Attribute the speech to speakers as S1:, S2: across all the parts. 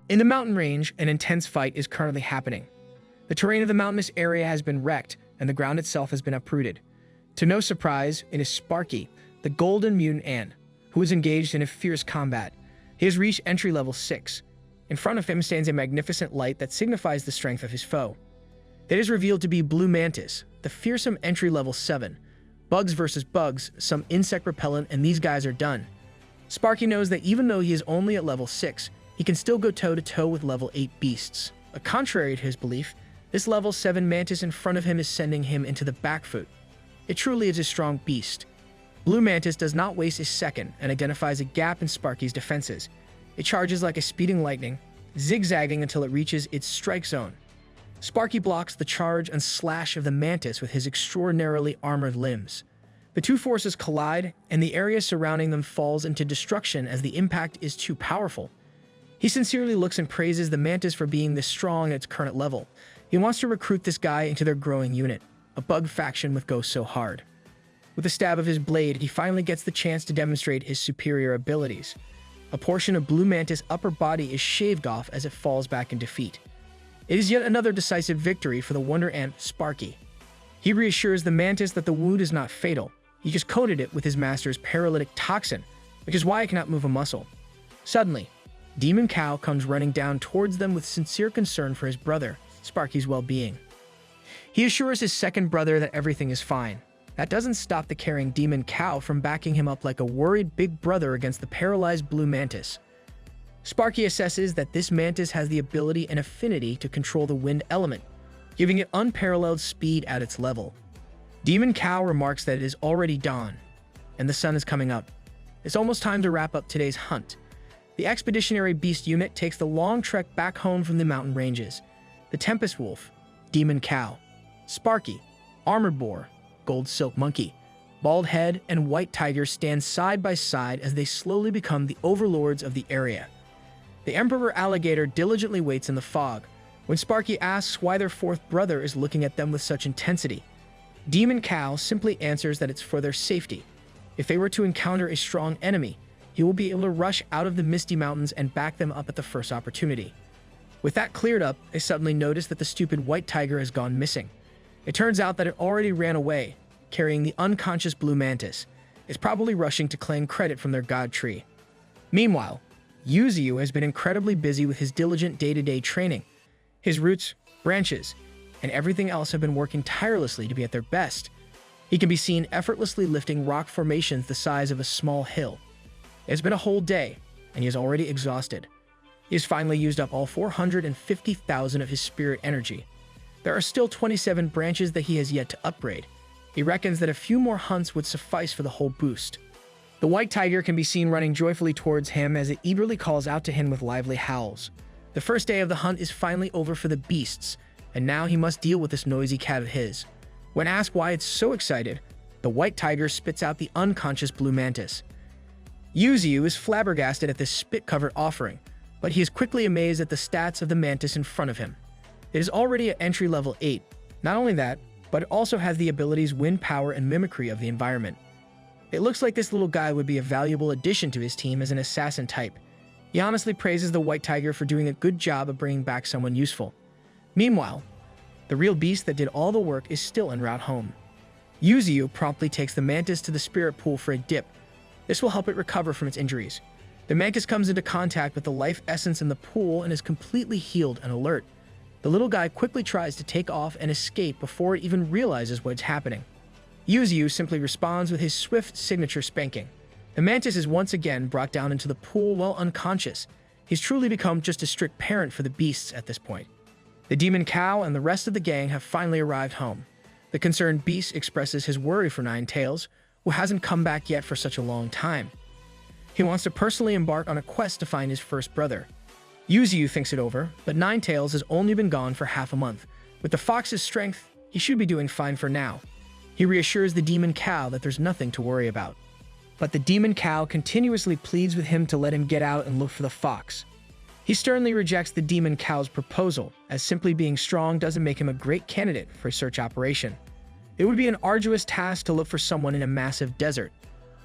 S1: In the mountain range, an intense fight is currently happening. The terrain of the mountainous area has been wrecked, and the ground itself has been uprooted. To no surprise, it is Sparky, the golden mutant ant, who is engaged in a fierce combat. He has reached entry level 6. In front of him stands a magnificent light that signifies the strength of his foe. It is revealed to be Blue Mantis, the fearsome entry level 7. Bugs versus bugs, some insect repellent, and these guys are done. Sparky knows that even though he is only at level 6, he can still go toe-to-toe with level 8 beasts. But contrary to his belief, this level 7 mantis in front of him is sending him into the back foot. It truly is a strong beast. Blue Mantis does not waste a second and identifies a gap in Sparky's defenses. It charges like a speeding lightning, zigzagging until it reaches its strike zone. Sparky blocks the charge and slash of the mantis with his extraordinarily armored limbs. The two forces collide, and the area surrounding them falls into destruction as the impact is too powerful. He sincerely looks and praises the mantis for being this strong at its current level. He wants to recruit this guy into their growing unit, a bug faction with Go So Hard. With the stab of his blade, he finally gets the chance to demonstrate his superior abilities. A portion of Blue Mantis' upper body is shaved off as it falls back in defeat. It is yet another decisive victory for the Wonder Ant, Sparky. He reassures the mantis that the wound is not fatal. He just coated it with his master's paralytic toxin, which is why it cannot move a muscle. Suddenly, Demon Cow comes running down towards them with sincere concern for his brother, Sparky's well-being. He assures his second brother that everything is fine. That doesn't stop the caring Demon Cow from backing him up like a worried big brother against the paralyzed Blue Mantis. Sparky assesses that this mantis has the ability and affinity to control the wind element, giving it unparalleled speed at its level. Demon Cow remarks that it is already dawn, and the sun is coming up. It's almost time to wrap up today's hunt. The Expeditionary Beast unit takes the long trek back home from the mountain ranges. The Tempest Wolf, Demon Cow, Sparky, Armored Boar, Gold Silk Monkey, Bald Head, and White Tiger stand side by side as they slowly become the overlords of the area. The Emperor Alligator diligently waits in the fog. When Sparky asks why their fourth brother is looking at them with such intensity, Demon Cow simply answers that it's for their safety. If they were to encounter a strong enemy, he will be able to rush out of the Misty Mountains and back them up at the first opportunity. With that cleared up, they suddenly notice that the stupid White Tiger has gone missing. It turns out that it already ran away, carrying the unconscious Blue Mantis. It's probably rushing to claim credit from their god tree. Meanwhile, Yu Ziyu has been incredibly busy with his diligent day-to-day training. His roots, branches, and everything else have been working tirelessly to be at their best. He can be seen effortlessly lifting rock formations the size of a small hill. It has been a whole day, and he is already exhausted. He has finally used up all 450,000 of his spirit energy. There are still 27 branches that he has yet to upgrade. He reckons that a few more hunts would suffice for the whole boost. The White Tiger can be seen running joyfully towards him as it eagerly calls out to him with lively howls. The first day of the hunt is finally over for the beasts, and now he must deal with this noisy cat of his. When asked why it's so excited, the White Tiger spits out the unconscious Blue Mantis. Yu Ziyu is flabbergasted at this spit-covered offering, but he is quickly amazed at the stats of the mantis in front of him. It is already at entry level 8. Not only that, but it also has the abilities wind power and mimicry of the environment. It looks like this little guy would be a valuable addition to his team as an assassin type. He honestly praises the White Tiger for doing a good job of bringing back someone useful. Meanwhile, the real beast that did all the work is still en route home. Yu Ziyu promptly takes the mantis to the spirit pool for a dip. This will help it recover from its injuries. The mantis comes into contact with the life essence in the pool and is completely healed and alert. The little guy quickly tries to take off and escape before it even realizes what's happening. Yu Ziyu simply responds with his swift signature spanking. The mantis is once again brought down into the pool while unconscious. He's truly become just a strict parent for the beasts at this point. The Demon Cow and the rest of the gang have finally arrived home. The concerned beast expresses his worry for Ninetails, who hasn't come back yet for such a long time. He wants to personally embark on a quest to find his first brother. Yu Ziyu thinks it over, but Ninetails has only been gone for half a month. With the fox's strength, he should be doing fine for now. He reassures the Demon Cow that there's nothing to worry about. But the Demon Cow continuously pleads with him to let him get out and look for the fox. He sternly rejects the Demon Cow's proposal, as simply being strong doesn't make him a great candidate for a search operation. It would be an arduous task to look for someone in a massive desert.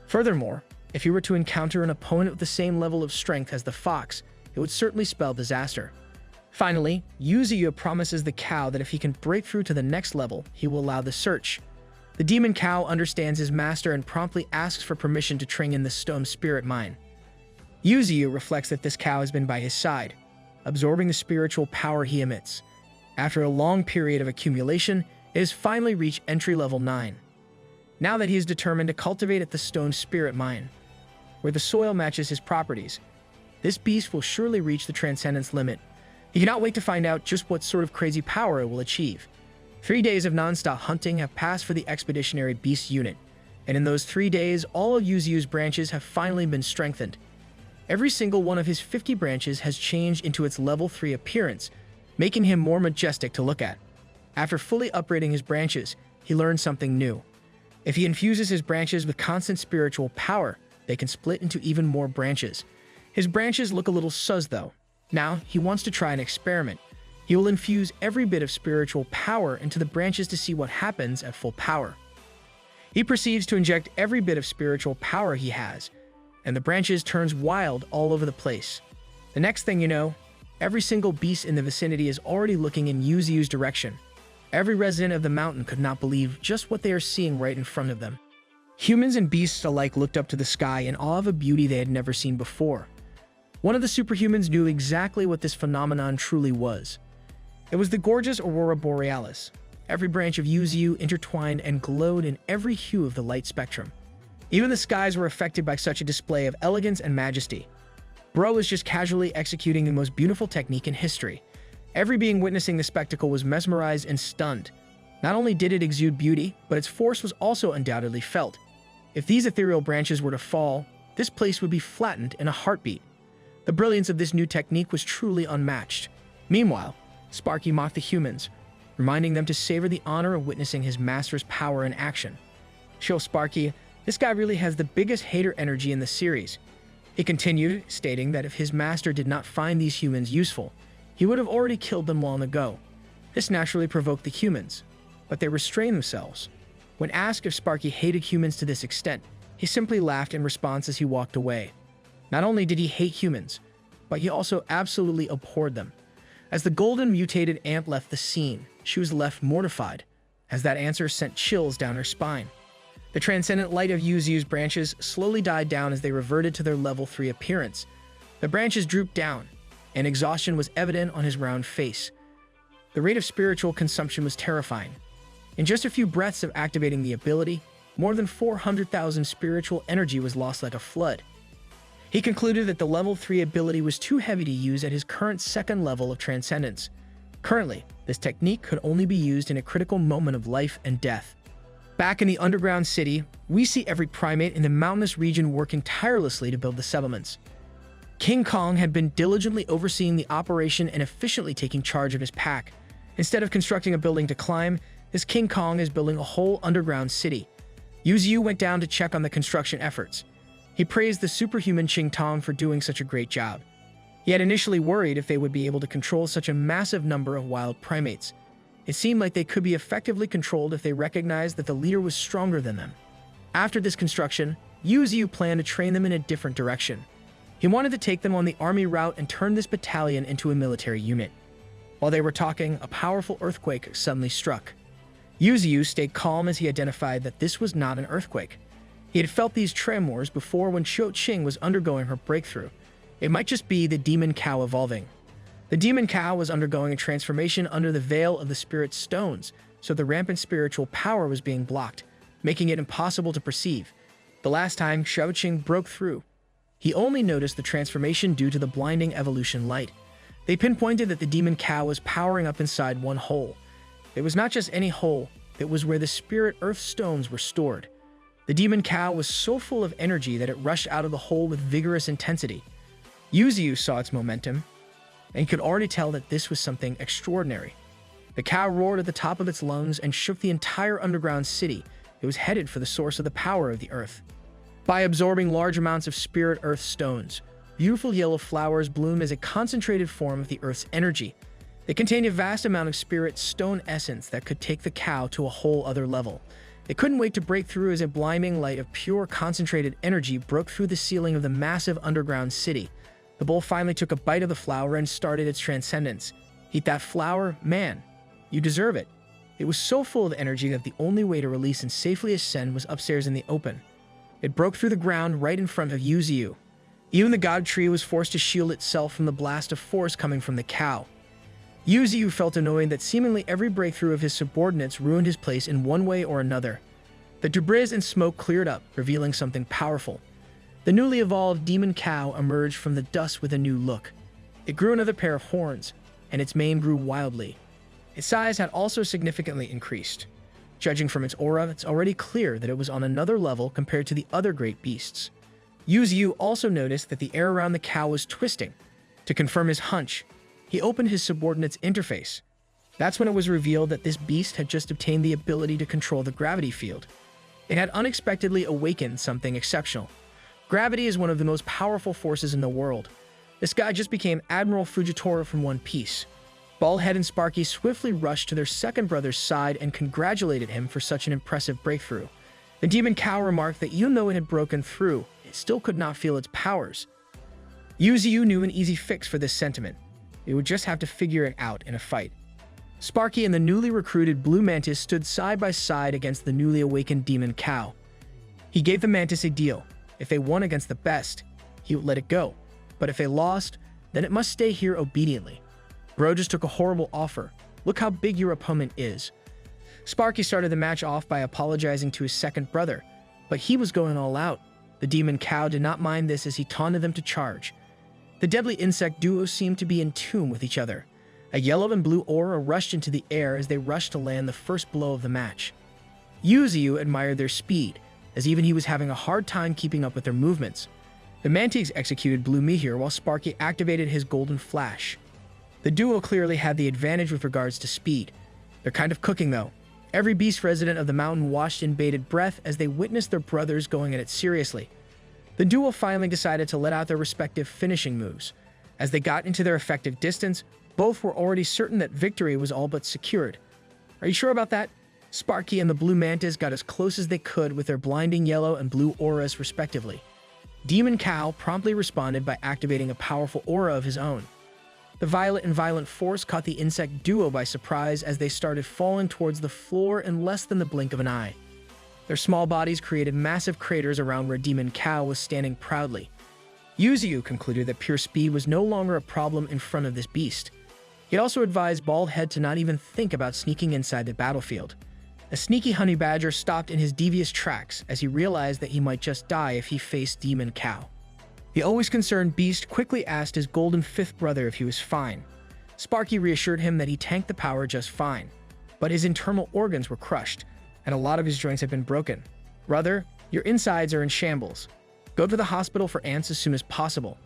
S1: Furthermore, if he were to encounter an opponent with the same level of strength as the fox, it would certainly spell disaster. Finally, Yu Ziyu promises the cow that if he can break through to the next level, he will allow the search. The demon cow understands his master and promptly asks for permission to train in the stone spirit mine. Yu Ziyu reflects that this cow has been by his side, absorbing the spiritual power he emits. After a long period of accumulation, it has finally reached entry level 9. Now that he is determined to cultivate at the stone spirit mine, where the soil matches his properties, this beast will surely reach the transcendence limit. He cannot wait to find out just what sort of crazy power it will achieve. 3 days of non-stop hunting have passed for the expeditionary beast unit, and in those 3 days, all of Yu Ziyu's branches have finally been strengthened. Every single one of his 50 branches has changed into its level 3 appearance, making him more majestic to look at. After fully upgrading his branches, he learned something new. If he infuses his branches with constant spiritual power, they can split into even more branches. His branches look a little sus though. Now, he wants to try an experiment. He will infuse every bit of spiritual power into the branches to see what happens at full power. He proceeds to inject every bit of spiritual power he has, and the branches turns wild all over the place. The next thing you know, every single beast in the vicinity is already looking in Yu Ziyu's direction. Every resident of the mountain could not believe just what they are seeing right in front of them. Humans and beasts alike looked up to the sky in awe of a beauty they had never seen before. One of the superhumans knew exactly what this phenomenon truly was. It was the gorgeous aurora borealis. Every branch of Yu Ziyu intertwined and glowed in every hue of the light spectrum. Even the skies were affected by such a display of elegance and majesty. Bro was just casually executing the most beautiful technique in history. Every being witnessing the spectacle was mesmerized and stunned. Not only did it exude beauty, but its force was also undoubtedly felt. If these ethereal branches were to fall, this place would be flattened in a heartbeat. The brilliance of this new technique was truly unmatched. Meanwhile, Sparky mocked the humans, reminding them to savor the honor of witnessing his master's power in action. Show Sparky, this guy really has the biggest hater energy in the series. He continued, stating that if his master did not find these humans useful, he would have already killed them long ago. This naturally provoked the humans, but they restrained themselves. When asked if Sparky hated humans to this extent, he simply laughed in response as he walked away. Not only did he hate humans, but he also absolutely abhorred them. As the golden mutated ant left the scene, she was left mortified, as that answer sent chills down her spine. The transcendent light of Yu Ziyu's branches slowly died down as they reverted to their level 3 appearance. The branches drooped down, and exhaustion was evident on his round face. The rate of spiritual consumption was terrifying. In just a few breaths of activating the ability, more than 400,000 spiritual energy was lost like a flood. He concluded that the level 3 ability was too heavy to use at his current second level of transcendence. Currently, this technique could only be used in a critical moment of life and death. Back in the underground city, we see every primate in the mountainous region working tirelessly to build the settlements. King Kong had been diligently overseeing the operation and efficiently taking charge of his pack. Instead of constructing a building to climb, this King Kong is building a whole underground city. Yu Ziyu went down to check on the construction efforts. He praised the superhuman Ching Tong for doing such a great job. He had initially worried if they would be able to control such a massive number of wild primates. It seemed like they could be effectively controlled if they recognized that the leader was stronger than them. After this construction, Yu Ziyu planned to train them in a different direction. He wanted to take them on the army route and turn this battalion into a military unit. While they were talking, a powerful earthquake suddenly struck. Yu Ziyu stayed calm as he identified that this was not an earthquake. He had felt these tremors before when Xiaoling was undergoing her breakthrough. It might just be the demon cow evolving. The demon cow was undergoing a transformation under the veil of the spirit stones, so the rampant spiritual power was being blocked, making it impossible to perceive. The last time Xiaoling broke through, he only noticed the transformation due to the blinding evolution light. They pinpointed that the demon cow was powering up inside one hole. It was not just any hole, it was where the spirit earth stones were stored. The demon cow was so full of energy that it rushed out of the hole with vigorous intensity. Yu Ziyu saw its momentum, and could already tell that this was something extraordinary. The cow roared at the top of its lungs and shook the entire underground city. It was headed for the source of the power of the earth. By absorbing large amounts of spirit earth stones, beautiful yellow flowers bloom as a concentrated form of the earth's energy. They contained a vast amount of spirit stone essence that could take the cow to a whole other level. They couldn't wait to break through as a blinding light of pure concentrated energy broke through the ceiling of the massive underground city. The bull finally took a bite of the flower and started its transcendence. Eat that flower, man. You deserve it. It was so full of energy that the only way to release and safely ascend was upstairs in the open. It broke through the ground right in front of Yu Ziyu. Even the god tree was forced to shield itself from the blast of force coming from the cow. Yu Ziyu felt annoyed that seemingly every breakthrough of his subordinates ruined his place in one way or another. The debris and smoke cleared up, revealing something powerful. The newly evolved demon cow emerged from the dust with a new look. It grew another pair of horns, and its mane grew wildly. Its size had also significantly increased. Judging from its aura, it's already clear that it was on another level compared to the other great beasts. Yu Ziyu also noticed that the air around the cow was twisting. To confirm his hunch, he opened his subordinate's interface. That's when it was revealed that this beast had just obtained the ability to control the gravity field. It had unexpectedly awakened something exceptional. Gravity is one of the most powerful forces in the world. This guy just became Admiral Fujitora from One Piece. Baldhead and Sparky swiftly rushed to their second brother's side and congratulated him for such an impressive breakthrough. The demon cow remarked that even though it had broken through, it still could not feel its powers. Yu Ziyu knew an easy fix for this sentiment. It would just have to figure it out in a fight. Sparky and the newly recruited blue mantis stood side by side against the newly awakened demon cow. He gave the mantis a deal. If they won against the best, he would let it go. But if they lost, then it must stay here obediently. Bro just took a horrible offer. Look how big your opponent is. Sparky started the match off by apologizing to his second brother, but he was going all out. The demon cow did not mind this as he taunted them to charge. The deadly insect duo seemed to be in tune with each other. A yellow and blue aura rushed into the air as they rushed to land the first blow of the match. Yu Ziyu admired their speed, as even he was having a hard time keeping up with their movements. The mantis executed Blue Meteor while Sparky activated his Golden Flash. The duo clearly had the advantage with regards to speed. They're kind of cooking though. Every beast resident of the mountain watched in bated breath as they witnessed their brothers going at it seriously. The duo finally decided to let out their respective finishing moves. As they got into their effective distance, both were already certain that victory was all but secured. Are you sure about that? Sparky and the blue mantis got as close as they could with their blinding yellow and blue auras respectively. Demon Cow promptly responded by activating a powerful aura of his own. The violet and violent force caught the insect duo by surprise as they started falling towards the floor in less than the blink of an eye. Their small bodies created massive craters around where Demon Cow was standing proudly. Yu Ziyu concluded that pure speed was no longer a problem in front of this beast. He also advised Baldhead to not even think about sneaking inside the battlefield. A sneaky honey badger stopped in his devious tracks as he realized that he might just die if he faced Demon Cow. The always concerned beast quickly asked his golden fifth brother if he was fine. Sparky reassured him that he tanked the power just fine, but his internal organs were crushed, and a lot of his joints had been broken. Brother, your insides are in shambles. Go to the hospital for ants as soon as possible.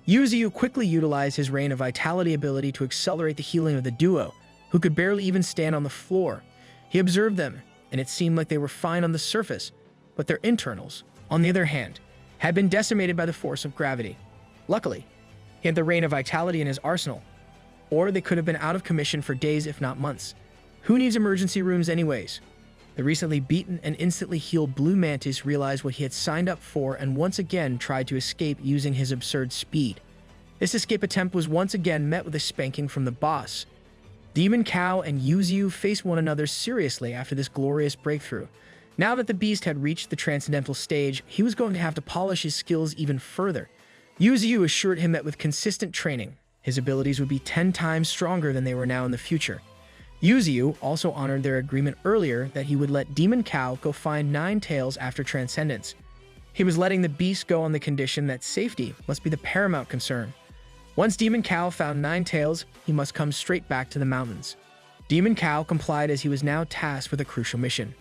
S1: Yu Ziyu quickly utilized his Rain of Vitality ability to accelerate the healing of the duo, who could barely even stand on the floor. He observed them, and it seemed like they were fine on the surface, but their internals, on the other hand, had been decimated by the force of gravity. Luckily, he had the Rain of Vitality in his arsenal, or they could have been out of commission for days if not months. Who needs emergency rooms anyways? The recently beaten and instantly healed Blue Mantis realized what he had signed up for and once again tried to escape using his absurd speed. This escape attempt was once again met with a spanking from the boss. Demon Cow and Yu Ziyu faced one another seriously after this glorious breakthrough. Now that the beast had reached the transcendental stage, he was going to have to polish his skills even further. Yu Ziyu assured him that with consistent training, his abilities would be 10 times stronger than they were now in the future. Yu Ziyu also honored their agreement earlier that he would let Demon Cow go find 9 tails after Transcendence. He was letting the beast go on the condition that safety must be the paramount concern. Once Demon Cow found 9 tails, he must come straight back to the mountains. Demon Cow complied as he was now tasked with a crucial mission.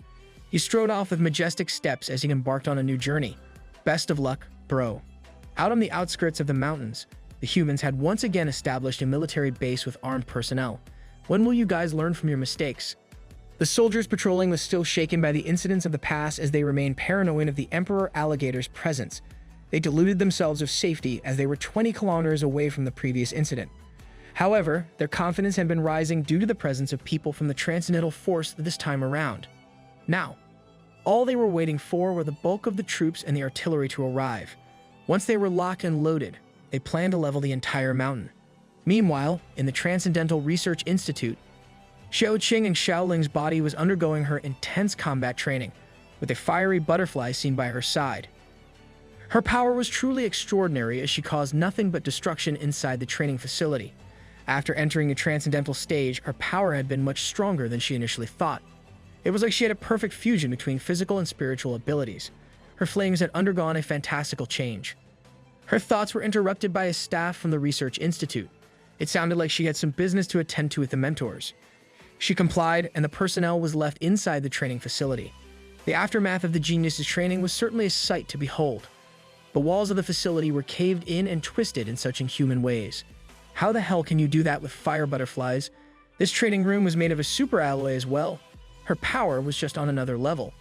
S1: He strode off with majestic steps as he embarked on a new journey. Best of luck, bro. Out on the outskirts of the mountains, the humans had once again established a military base with armed personnel. When will you guys learn from your mistakes? The soldiers patrolling was still shaken by the incidents of the past as they remained paranoid of the Emperor Alligator's presence. They deluded themselves of safety as they were 20 kilometers away from the previous incident. However, their confidence had been rising due to the presence of people from the Transcendental Force this time around. Now, all they were waiting for were the bulk of the troops and the artillery to arrive. Once they were locked and loaded, they planned to level the entire mountain. Meanwhile, in the Transcendental Research Institute, Xiao Qing and Xiaoling's body was undergoing her intense combat training, with a fiery butterfly seen by her side. Her power was truly extraordinary as she caused nothing but destruction inside the training facility. After entering the Transcendental stage, her power had been much stronger than she initially thought. It was like she had a perfect fusion between physical and spiritual abilities. Her flames had undergone a fantastical change. Her thoughts were interrupted by a staff from the Research Institute. It sounded like she had some business to attend to with the mentors. She complied, and the personnel was left inside the training facility. The aftermath of the genius's training was certainly a sight to behold. The walls of the facility were caved in and twisted in such inhuman ways. How the hell can you do that with fire butterflies? This training room was made of a super alloy as well. Her power was just on another level.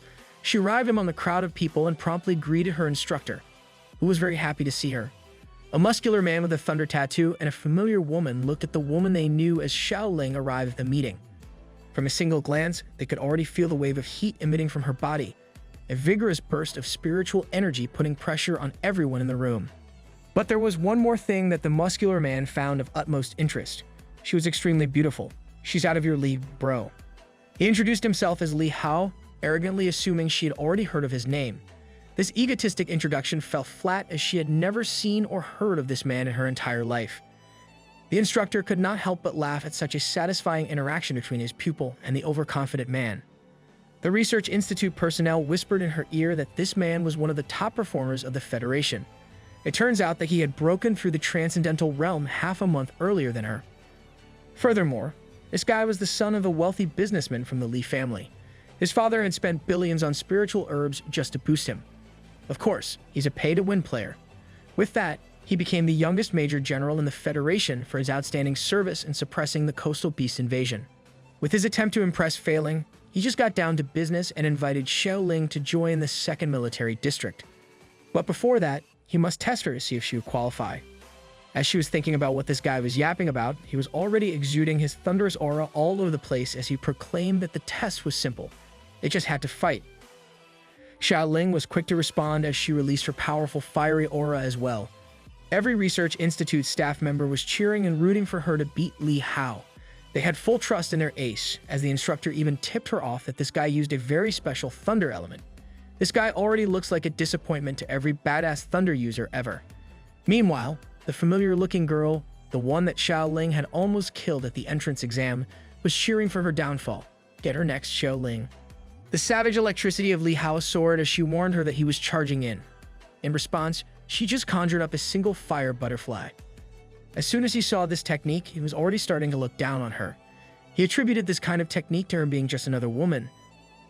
S1: She arrived among the crowd of people and promptly greeted her instructor, who was very happy to see her. A muscular man with a thunder tattoo and a familiar woman looked at the woman they knew as Xiaoling arrived at the meeting. From a single glance, they could already feel the wave of heat emitting from her body, a vigorous burst of spiritual energy putting pressure on everyone in the room. But there was one more thing that the muscular man found of utmost interest. She was extremely beautiful. "She's out of your league, bro." He introduced himself as Li Hao, arrogantly assuming she had already heard of his name. This egotistic introduction fell flat as she had never seen or heard of this man in her entire life. The instructor could not help but laugh at such a satisfying interaction between his pupil and the overconfident man. The Research Institute personnel whispered in her ear that this man was one of the top performers of the Federation. It turns out that he had broken through the transcendental realm half a month earlier than her. Furthermore, this guy was the son of a wealthy businessman from the Li family. His father had spent billions on spiritual herbs just to boost him. Of course, he's a pay-to-win player. With that, he became the youngest Major General in the Federation for his outstanding service in suppressing the coastal beast invasion. With his attempt to impress failing, he just got down to business and invited Xiaoling to join the 2nd Military District. But before that, he must test her to see if she would qualify. As she was thinking about what this guy was yapping about, he was already exuding his thunderous aura all over the place as he proclaimed that the test was simple. It just had to fight. Xiaoling was quick to respond as she released her powerful fiery aura as well. Every Research Institute staff member was cheering and rooting for her to beat Li Hao. They had full trust in their ace, as the instructor even tipped her off that this guy used a very special thunder element. This guy already looks like a disappointment to every badass thunder user ever. Meanwhile, the familiar-looking girl, the one that Xiaoling had almost killed at the entrance exam, was cheering for her downfall. Get her next, Xiaoling. The savage electricity of Li Hao soared as she warned her that he was charging in. In response, she just conjured up a single fire butterfly. As soon as he saw this technique, he was already starting to look down on her. He attributed this kind of technique to her being just another woman,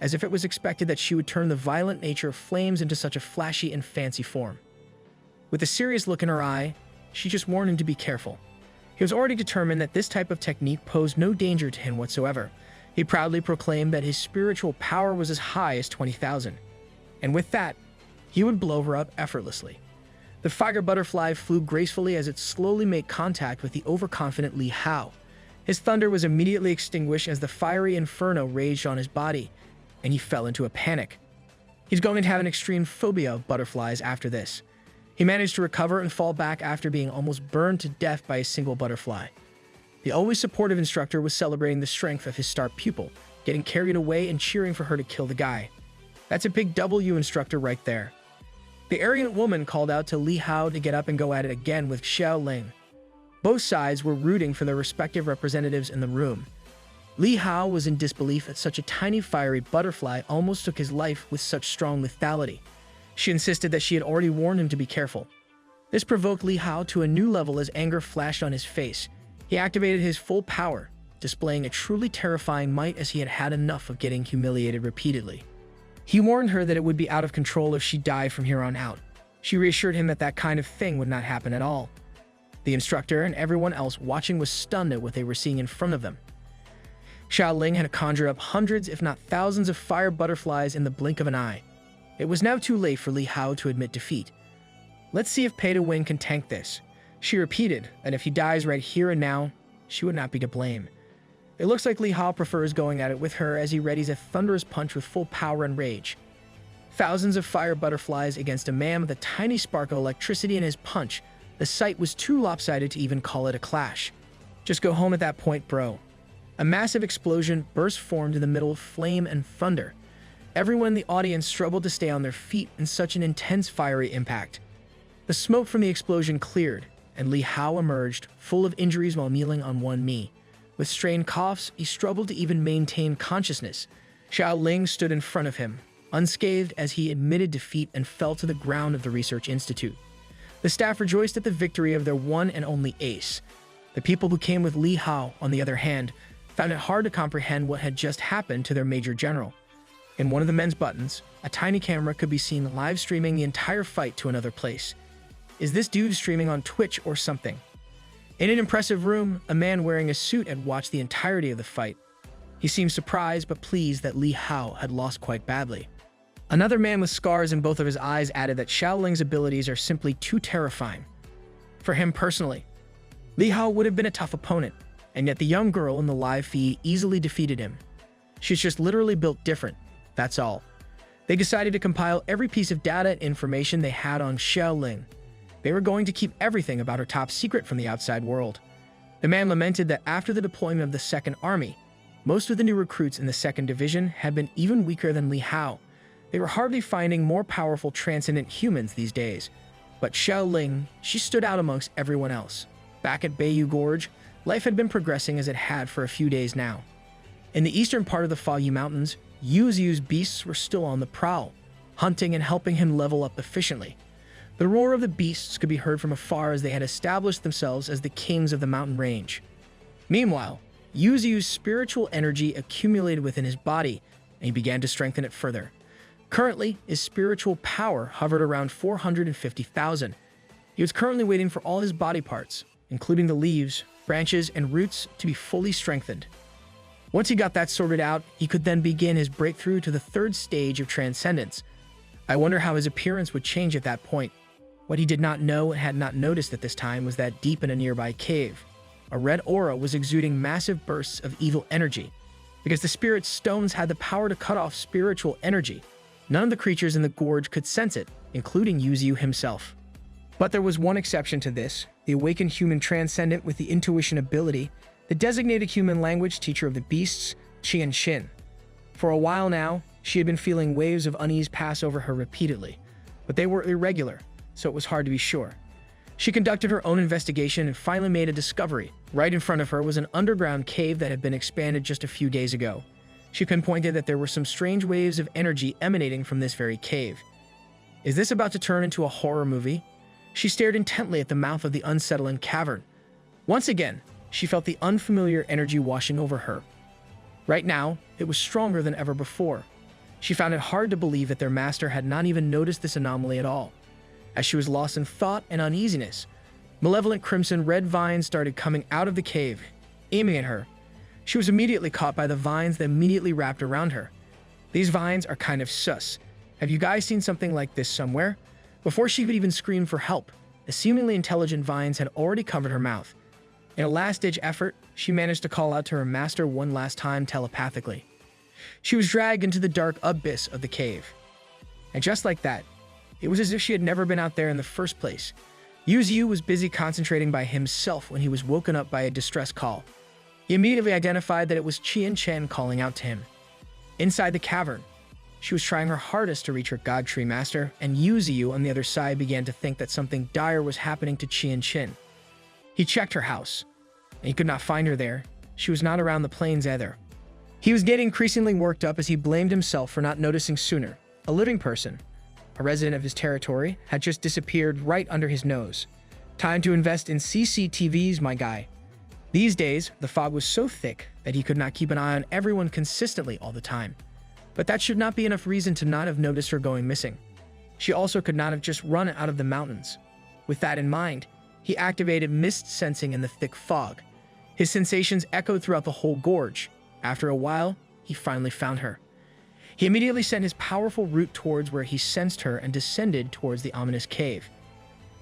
S1: as if it was expected that she would turn the violent nature of flames into such a flashy and fancy form. With a serious look in her eye, she just warned him to be careful. He was already determined that this type of technique posed no danger to him whatsoever. He proudly proclaimed that his spiritual power was as high as 20,000. And with that, he would blow her up effortlessly. The fire butterfly flew gracefully as it slowly made contact with the overconfident Li Hao. His thunder was immediately extinguished as the fiery inferno raged on his body, and he fell into a panic. He's going to have an extreme phobia of butterflies after this. He managed to recover and fall back after being almost burned to death by a single butterfly. The always supportive instructor was celebrating the strength of his star pupil, getting carried away and cheering for her to kill the guy. That's a big W, instructor, right there. The arrogant woman called out to Li Hao to get up and go at it again with Xiaoling. Both sides were rooting for their respective representatives in the room. Li Hao was in disbelief that such a tiny fiery butterfly almost took his life with such strong lethality. She insisted that she had already warned him to be careful. This provoked Li Hao to a new level as anger flashed on his face. He activated his full power, displaying a truly terrifying might as he had had enough of getting humiliated repeatedly. He warned her that it would be out of control if she died from here on out. She reassured him that that kind of thing would not happen at all. The instructor and everyone else watching was stunned at what they were seeing in front of them. Xiaoling had conjured up hundreds, if not thousands, of fire butterflies in the blink of an eye. It was now too late for Li Hao to admit defeat. Let's see if pay-to-win can tank this. She repeated that if he dies right here and now, she would not be to blame. It looks like Li Hao prefers going at it with her as he readies a thunderous punch with full power and rage. Thousands of fire butterflies against a man with a tiny spark of electricity in his punch. The sight was too lopsided to even call it a clash. Just go home at that point, bro. A massive explosion burst formed in the middle of flame and thunder. Everyone in the audience struggled to stay on their feet in such an intense fiery impact. The smoke from the explosion cleared, and Li Hao emerged, full of injuries while kneeling on one knee. With strained coughs, he struggled to even maintain consciousness. Xiaoling stood in front of him, unscathed as he admitted defeat and fell to the ground of the research institute. The staff rejoiced at the victory of their one and only ace. The people who came with Li Hao, on the other hand, found it hard to comprehend what had just happened to their major general. In one of the men's buttons, a tiny camera could be seen live streaming the entire fight to another place. Is this dude streaming on Twitch or something? In an impressive room, a man wearing a suit had watched the entirety of the fight. He seemed surprised but pleased that Li Hao had lost quite badly. Another man with scars in both of his eyes added that Xiaoling's abilities are simply too terrifying. For him personally, Li Hao would have been a tough opponent, and yet the young girl in the live feed easily defeated him. She's just literally built different, that's all. They decided to compile every piece of data and information they had on Xiaoling. They were going to keep everything about her top secret from the outside world. The man lamented that after the deployment of the Second Army, most of the new recruits in the Second Division had been even weaker than Li Hao. They were hardly finding more powerful transcendent humans these days. But Xiaoling, she stood out amongst everyone else. Back at Beiyu Gorge, life had been progressing as it had for a few days now. In the eastern part of the Fayu Mountains, Yu Ziyu's beasts were still on the prowl, hunting and helping him level up efficiently. The roar of the beasts could be heard from afar as they had established themselves as the kings of the mountain range. Meanwhile, Yu Ziyu's spiritual energy accumulated within his body, and he began to strengthen it further. Currently, his spiritual power hovered around 450,000. He was currently waiting for all his body parts, including the leaves, branches, and roots, to be fully strengthened. Once he got that sorted out, he could then begin his breakthrough to the third stage of transcendence. I wonder how his appearance would change at that point. What he did not know and had not noticed at this time was that deep in a nearby cave, a red aura was exuding massive bursts of evil energy. Because the spirit stones had the power to cut off spiritual energy, none of the creatures in the gorge could sense it, including Yu Ziyu himself. But there was one exception to this, the awakened human transcendent with the intuition ability, the designated human language teacher of the beasts, Chien Chin. For a while now, she had been feeling waves of unease pass over her repeatedly, but they were irregular, so it was hard to be sure. She conducted her own investigation and finally made a discovery. Right in front of her was an underground cave that had been expanded just a few days ago. She pinpointed that there were some strange waves of energy emanating from this very cave. Is this about to turn into a horror movie? She stared intently at the mouth of the unsettling cavern. Once again, she felt the unfamiliar energy washing over her. Right now, it was stronger than ever before. She found it hard to believe that their master had not even noticed this anomaly at all. As she was lost in thought and uneasiness, malevolent crimson red vines started coming out of the cave, aiming at her. She was immediately caught by the vines that immediately wrapped around her. These vines are kind of sus. Have you guys seen something like this somewhere? Before she could even scream for help, the seemingly intelligent vines had already covered her mouth. In a last-ditch effort, she managed to call out to her master one last time telepathically. She was dragged into the dark abyss of the cave. And just like that, it was as if she had never been out there in the first place. Yu Ziyu was busy concentrating by himself when he was woken up by a distress call. He immediately identified that it was Chien Chin calling out to him. Inside the cavern, she was trying her hardest to reach her God Tree Master, and Yu Ziyu on the other side began to think that something dire was happening to Chien Chin. He checked her house, and he could not find her there. She was not around the plains either. He was getting increasingly worked up as he blamed himself for not noticing sooner. A living person, a resident of his territory, had just disappeared right under his nose. Time to invest in CCTVs, my guy. These days, the fog was so thick that he could not keep an eye on everyone consistently all the time. But that should not be enough reason to not have noticed her going missing. She also could not have just run out of the mountains. With that in mind, he activated mist sensing in the thick fog. His sensations echoed throughout the whole gorge. After a while, he finally found her. He immediately sent his powerful root towards where he sensed her and descended towards the ominous cave.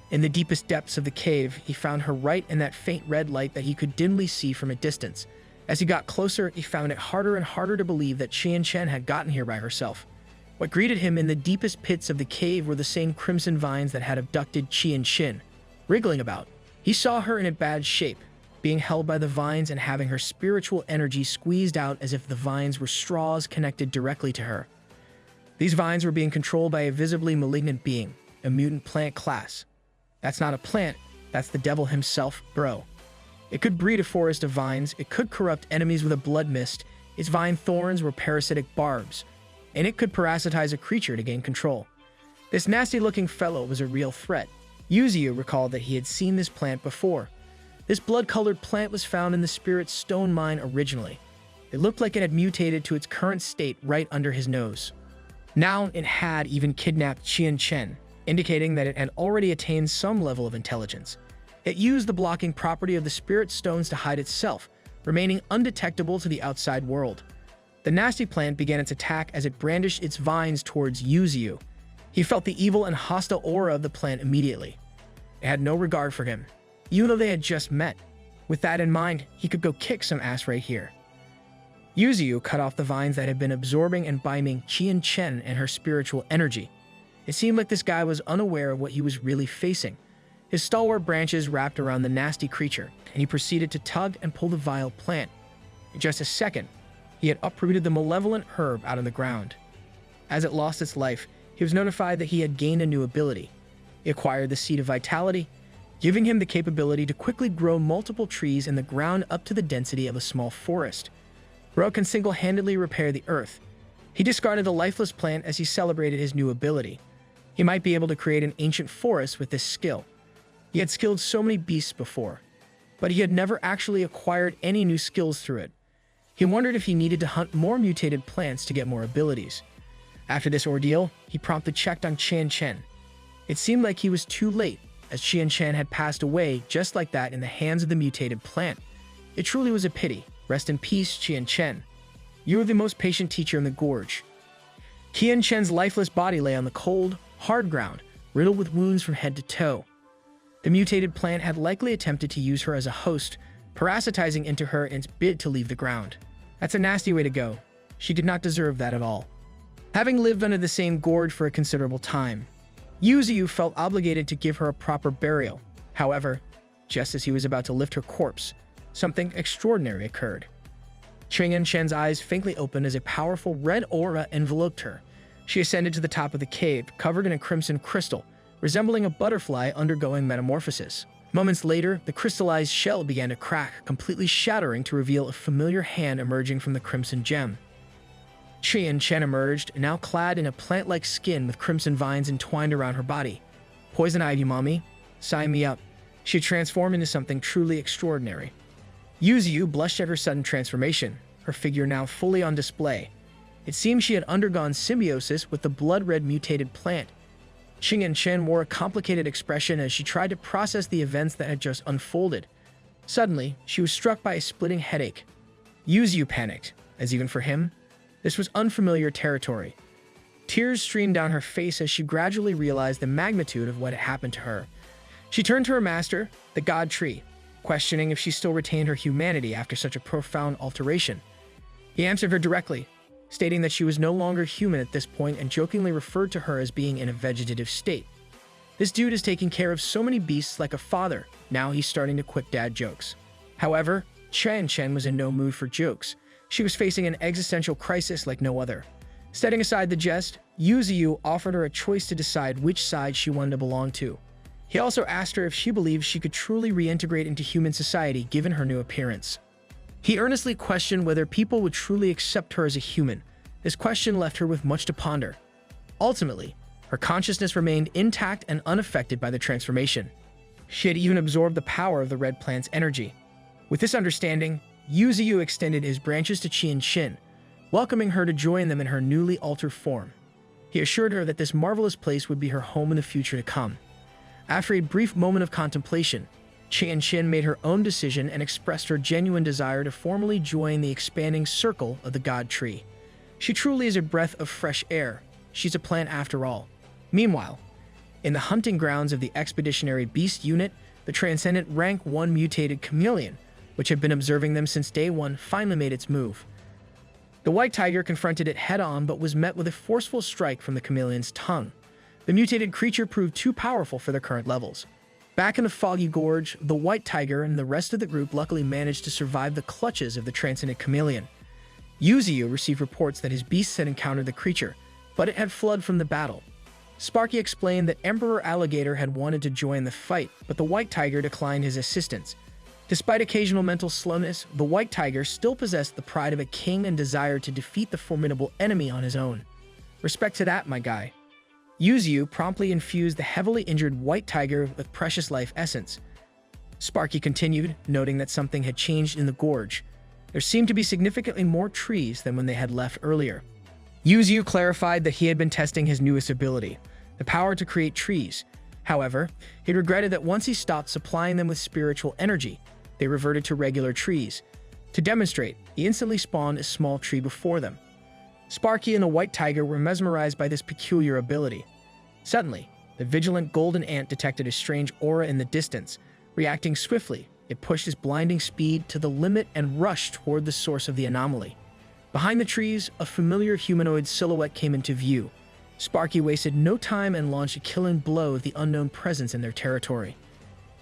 S1: In the deepest depths of the cave, he found her right in that faint red light that he could dimly see from a distance. As he got closer, he found it harder and harder to believe that Chien Chin had gotten here by herself. What greeted him in the deepest pits of the cave were the same crimson vines that had abducted Chien Chin. wriggling about. He saw her in a bad shape, being held by the vines and having her spiritual energy squeezed out as if the vines were straws connected directly to her. These vines were being controlled by a visibly malignant being, a mutant plant class. That's not a plant, that's the devil himself, bro. It could breed a forest of vines, it could corrupt enemies with a blood mist, its vine thorns were parasitic barbs, and it could parasitize a creature to gain control. This nasty-looking fellow was a real threat. Yu Ziyu recalled that he had seen this plant before. This blood-colored plant was found in the Spirit Stone mine originally. It looked like it had mutated to its current state right under his nose. Now it had even kidnapped Chien Chin, indicating that it had already attained some level of intelligence. It used the blocking property of the Spirit Stones to hide itself, remaining undetectable to the outside world. The nasty plant began its attack as it brandished its vines towards Yu Ziyu. He felt the evil and hostile aura of the plant immediately. It had no regard for him, even though they had just met. With that in mind, he could go kick some ass right here. Yu Ziyu cut off the vines that had been absorbing and binding Chien Chin and her spiritual energy. It seemed like this guy was unaware of what he was really facing. His stalwart branches wrapped around the nasty creature, and he proceeded to tug and pull the vile plant. In just a second, he had uprooted the malevolent herb out of the ground. As it lost its life, he was notified that he had gained a new ability. He acquired the Seed of Vitality, giving him the capability to quickly grow multiple trees in the ground up to the density of a small forest. Bro can single-handedly repair the earth. He discarded the lifeless plant as he celebrated his new ability. He might be able to create an ancient forest with this skill. He had skilled so many beasts before, but he had never actually acquired any new skills through it. He wondered if he needed to hunt more mutated plants to get more abilities. After this ordeal, he promptly checked on Chien Chin. It seemed like he was too late, as Chien Chin had passed away just like that in the hands of the mutated plant. It truly was a pity. Rest in peace, Chien Chin. You were the most patient teacher in the gorge. Chien Chin's lifeless body lay on the cold, hard ground, riddled with wounds from head to toe. The mutated plant had likely attempted to use her as a host, parasitizing into her in its bid to leave the ground. That's a nasty way to go. She did not deserve that at all. Having lived under the same gorge for a considerable time, Yu Ziyu felt obligated to give her a proper burial. However, just as he was about to lift her corpse, something extraordinary occurred. Chien Chin's eyes faintly opened as a powerful red aura enveloped her. She ascended to the top of the cave, covered in a crimson crystal, resembling a butterfly undergoing metamorphosis. Moments later, the crystallized shell began to crack, completely shattering to reveal a familiar hand emerging from the crimson gem. Chien Chin emerged, now clad in a plant-like skin with crimson vines entwined around her body. Poison ivy, mommy. Sign me up. She had transformed into something truly extraordinary. Yu Ziyu blushed at her sudden transformation, her figure now fully on display. It seemed she had undergone symbiosis with the blood-red mutated plant. Chien Chin wore a complicated expression as she tried to process the events that had just unfolded. Suddenly, she was struck by a splitting headache. Yu Ziyu panicked, as even for him, this was unfamiliar territory. Tears streamed down her face as she gradually realized the magnitude of what had happened to her. She turned to her master, the God Tree, questioning if she still retained her humanity after such a profound alteration. He answered her directly, stating that she was no longer human at this point and jokingly referred to her as being in a vegetative state. This dude is taking care of so many beasts like a father. Now he's starting to quit dad jokes. However, Chien Chin was in no mood for jokes. She was facing an existential crisis like no other. Setting aside the jest, Yu Ziyu offered her a choice to decide which side she wanted to belong to. He also asked her if she believed she could truly reintegrate into human society given her new appearance. He earnestly questioned whether people would truly accept her as a human. This question left her with much to ponder. Ultimately, her consciousness remained intact and unaffected by the transformation. She had even absorbed the power of the red plant's energy. With this understanding, Yu Ziyu extended his branches to Chien Chin, welcoming her to join them in her newly altered form. He assured her that this marvelous place would be her home in the future to come. After a brief moment of contemplation, Chien Chin made her own decision and expressed her genuine desire to formally join the expanding circle of the God Tree. She truly is a breath of fresh air. She's a plant after all. Meanwhile, in the hunting grounds of the Expeditionary Beast Unit, the transcendent Rank 1 mutated chameleon, which had been observing them since day one, finally made its move. The white tiger confronted it head-on but was met with a forceful strike from the chameleon's tongue. The mutated creature proved too powerful for their current levels. Back in the foggy gorge, the white tiger and the rest of the group luckily managed to survive the clutches of the transcendent chameleon. Yu Ziyu received reports that his beasts had encountered the creature, but it had fled from the battle. Sparky explained that Emperor Alligator had wanted to join the fight, but the white tiger declined his assistance. Despite occasional mental slowness, the white tiger still possessed the pride of a king and desired to defeat the formidable enemy on his own. Respect to that, my guy. Yu Ziyu promptly infused the heavily injured white tiger with precious life essence. Sparky continued, noting that something had changed in the gorge. There seemed to be significantly more trees than when they had left earlier. Yu Ziyu clarified that he had been testing his newest ability, the power to create trees. However, he regretted that once he stopped supplying them with spiritual energy, they reverted to regular trees. To demonstrate, he instantly spawned a small tree before them. Sparky and the white tiger were mesmerized by this peculiar ability. Suddenly, the vigilant golden ant detected a strange aura in the distance. Reacting swiftly, it pushed its blinding speed to the limit and rushed toward the source of the anomaly. Behind the trees, a familiar humanoid silhouette came into view. Sparky wasted no time and launched a killing blow at the unknown presence in their territory.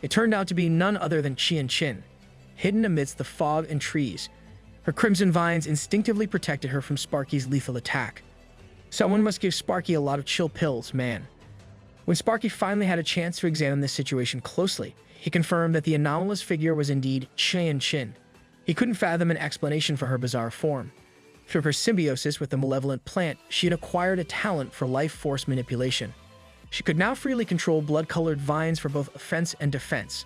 S1: It turned out to be none other than Chien Chin, hidden amidst the fog and trees. Her crimson vines instinctively protected her from Sparky's lethal attack. Someone must give Sparky a lot of chill pills, man. When Sparky finally had a chance to examine this situation closely, he confirmed that the anomalous figure was indeed Chien Chin. He couldn't fathom an explanation for her bizarre form. Through her symbiosis with the malevolent plant, she had acquired a talent for life force manipulation. She could now freely control blood-colored vines for both offense and defense.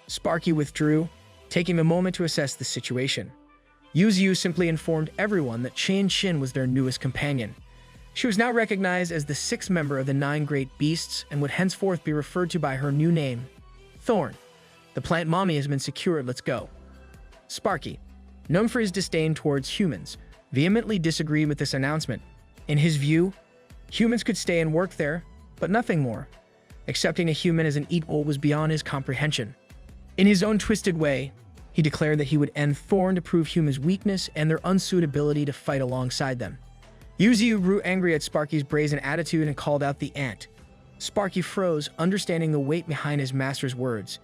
S1: Sparky withdrew, taking a moment to assess the situation. Yu Ziyu simply informed everyone that Chien Chin was their newest companion. She was now recognized as the sixth member of the 9 great beasts and would henceforth be referred to by her new name, Thorn. The plant mommy has been secured, let's go. Sparky, known for his disdain towards humans, vehemently disagreed with this announcement. In his view, humans could stay and work there, but nothing more. Accepting a human as an equal was beyond his comprehension. In his own twisted way, he declared that he would end Thorn to prove humans' weakness and their unsuitability to fight alongside them. Yu Ziyu grew angry at Sparky's brazen attitude and called out the ant. Sparky froze, understanding the weight behind his master's words.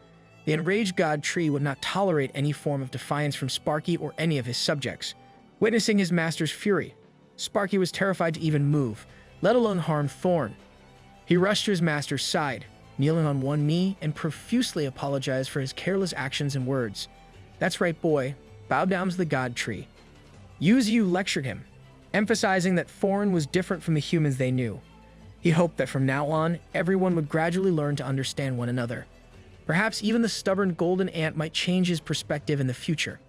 S1: The enraged god tree would not tolerate any form of defiance from Sparky or any of his subjects. Witnessing his master's fury, Sparky was terrified to even move, let alone harm Thorn. He rushed to his master's side, kneeling on one knee and profusely apologized for his careless actions and words. That's right, boy. Bow down to the god tree. Yu Ziyu lectured him, emphasizing that Thorn was different from the humans they knew. He hoped that from now on, everyone would gradually learn to understand one another. Perhaps even the stubborn golden ant might change his perspective in the future.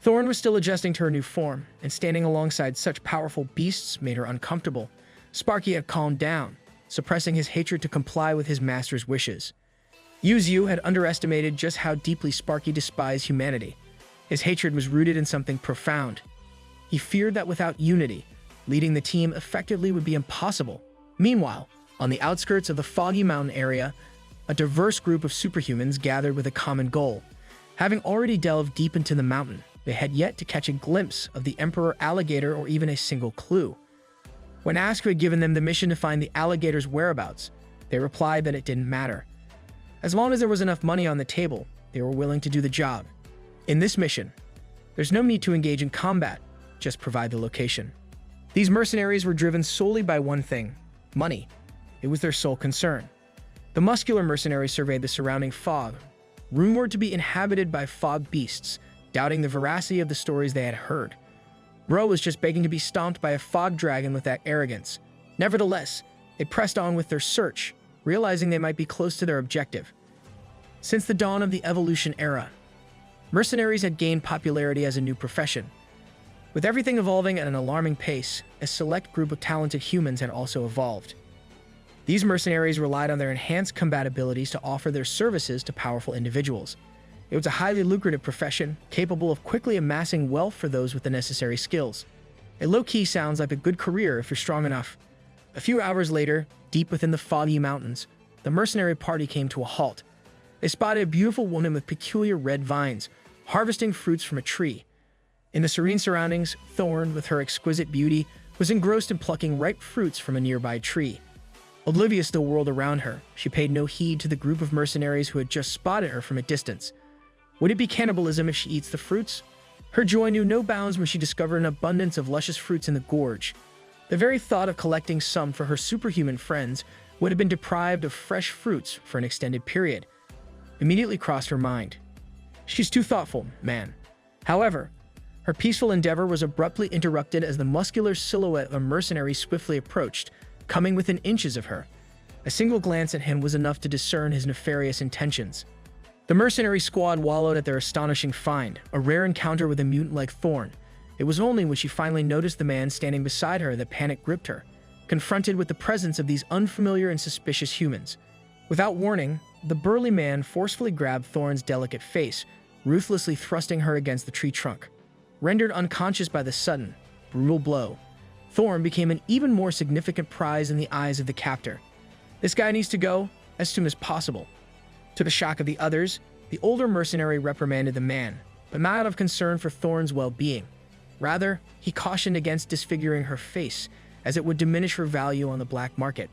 S1: Thorn was still adjusting to her new form, and standing alongside such powerful beasts made her uncomfortable. Sparky had calmed down, suppressing his hatred to comply with his master's wishes. Yu Ziyu had underestimated just how deeply Sparky despised humanity. His hatred was rooted in something profound. He feared that without unity, leading the team effectively would be impossible. Meanwhile, on the outskirts of the foggy mountain area, a diverse group of superhumans gathered with a common goal. Having already delved deep into the mountain, they had yet to catch a glimpse of the Emperor Alligator or even a single clue. When asked who had given them the mission to find the alligator's whereabouts, they replied that it didn't matter. As long as there was enough money on the table, they were willing to do the job. In this mission, there's no need to engage in combat, just provide the location. These mercenaries were driven solely by one thing: money. It was their sole concern. The muscular mercenaries surveyed the surrounding fog, rumored to be inhabited by fog beasts, doubting the veracity of the stories they had heard. Bro was just begging to be stomped by a fog dragon with that arrogance. Nevertheless, they pressed on with their search, realizing they might be close to their objective. Since the dawn of the evolution era, mercenaries had gained popularity as a new profession. With everything evolving at an alarming pace, a select group of talented humans had also evolved. These mercenaries relied on their enhanced combat abilities to offer their services to powerful individuals. It was a highly lucrative profession, capable of quickly amassing wealth for those with the necessary skills. It low-key sounds like a good career if you're strong enough. A few hours later, deep within the foggy mountains, the mercenary party came to a halt. They spotted a beautiful woman with peculiar red vines, harvesting fruits from a tree. In the serene surroundings, Thorn, with her exquisite beauty, was engrossed in plucking ripe fruits from a nearby tree. Olivia still whirled around her. She paid no heed to the group of mercenaries who had just spotted her from a distance. Would it be cannibalism if she eats the fruits? Her joy knew no bounds when she discovered an abundance of luscious fruits in the gorge. The very thought of collecting some for her superhuman friends would have been deprived of fresh fruits for an extended period. Immediately crossed her mind. She's too thoughtful, man. However, her peaceful endeavor was abruptly interrupted as the muscular silhouette of a mercenary swiftly approached, coming within inches of her. A single glance at him was enough to discern his nefarious intentions. The mercenary squad wallowed at their astonishing find, a rare encounter with a mutant like Thorn. It was only when she finally noticed the man standing beside her that panic gripped her, confronted with the presence of these unfamiliar and suspicious humans. Without warning, the burly man forcefully grabbed Thorn's delicate face, ruthlessly thrusting her against the tree trunk. Rendered unconscious by the sudden, brutal blow, Thorn became an even more significant prize in the eyes of the captor. This guy needs to go as soon as possible. To the shock of the others, the older mercenary reprimanded the man, but not out of concern for Thorn's well-being. Rather, he cautioned against disfiguring her face, as it would diminish her value on the black market.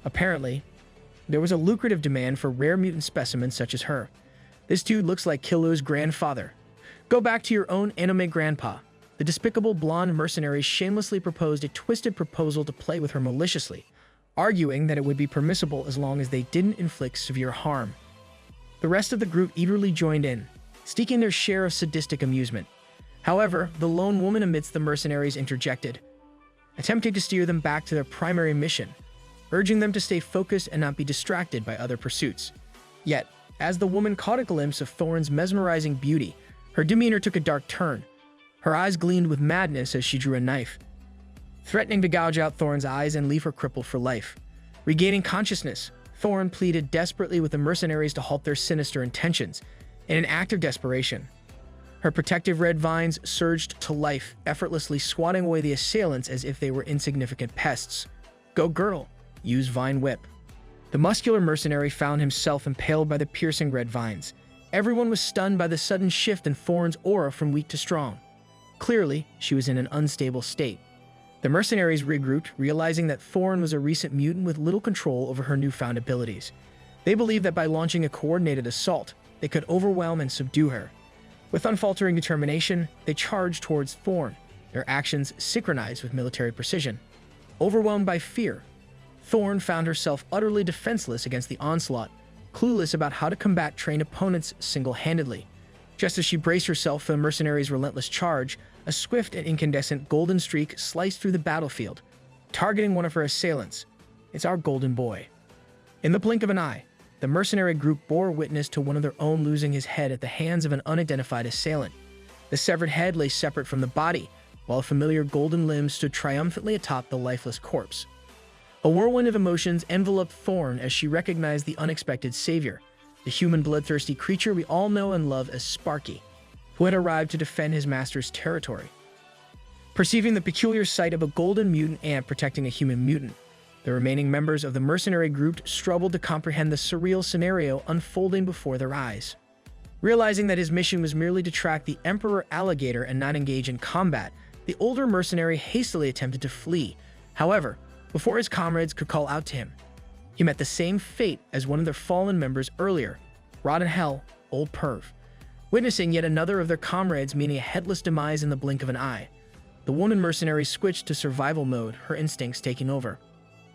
S1: Apparently, there was a lucrative demand for rare mutant specimens such as her. This dude looks like Killu's grandfather. Go back to your own anime grandpa. The despicable blonde mercenary shamelessly proposed a twisted proposal to play with her maliciously, arguing that it would be permissible as long as they didn't inflict severe harm. The rest of the group eagerly joined in, seeking their share of sadistic amusement. However, the lone woman amidst the mercenaries interjected, attempting to steer them back to their primary mission, urging them to stay focused and not be distracted by other pursuits. Yet, as the woman caught a glimpse of Thorn's mesmerizing beauty, her demeanor took a dark turn. Her eyes gleamed with madness as she drew a knife, threatening to gouge out Thorn's eyes and leave her crippled for life. Regaining consciousness, Thorn pleaded desperately with the mercenaries to halt their sinister intentions. In an act of desperation, her protective red vines surged to life, effortlessly swatting away the assailants as if they were insignificant pests. Go girl, use vine whip. The muscular mercenary found himself impaled by the piercing red vines. Everyone was stunned by the sudden shift in Thorn's aura from weak to strong. Clearly, she was in an unstable state. The mercenaries regrouped, realizing that Thorn was a recent mutant with little control over her newfound abilities. They believed that by launching a coordinated assault, they could overwhelm and subdue her. With unfaltering determination, they charged towards Thorn, their actions synchronized with military precision. Overwhelmed by fear, Thorn found herself utterly defenseless against the onslaught, clueless about how to combat trained opponents single-handedly. Just as she braced herself for the mercenaries' relentless charge, a swift and incandescent golden streak sliced through the battlefield, targeting one of her assailants. It's our golden boy. In the blink of an eye, the mercenary group bore witness to one of their own losing his head at the hands of an unidentified assailant. The severed head lay separate from the body, while a familiar golden limb stood triumphantly atop the lifeless corpse. A whirlwind of emotions enveloped Thorn as she recognized the unexpected savior, the human bloodthirsty creature we all know and love as Sparky, who had arrived to defend his master's territory. Perceiving the peculiar sight of a golden mutant ant protecting a human mutant, the remaining members of the mercenary group struggled to comprehend the surreal scenario unfolding before their eyes. Realizing that his mission was merely to track the Emperor Alligator and not engage in combat, the older mercenary hastily attempted to flee. However, before his comrades could call out to him, he met the same fate as one of their fallen members earlier, rot in hell, old perv. Witnessing yet another of their comrades meeting a headless demise in the blink of an eye, the woman mercenary switched to survival mode, her instincts taking over.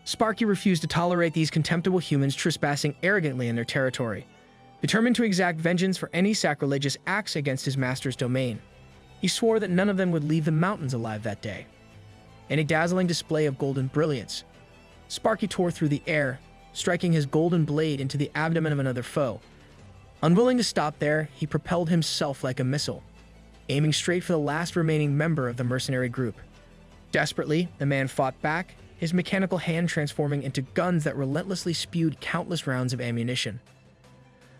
S1: Sparky refused to tolerate these contemptible humans trespassing arrogantly in their territory, determined to exact vengeance for any sacrilegious acts against his master's domain. He swore that none of them would leave the mountains alive that day. In a dazzling display of golden brilliance, Sparky tore through the air, striking his golden blade into the abdomen of another foe. Unwilling to stop there, he propelled himself like a missile, aiming straight for the last remaining member of the mercenary group. Desperately, the man fought back, his mechanical hand transforming into guns that relentlessly spewed countless rounds of ammunition.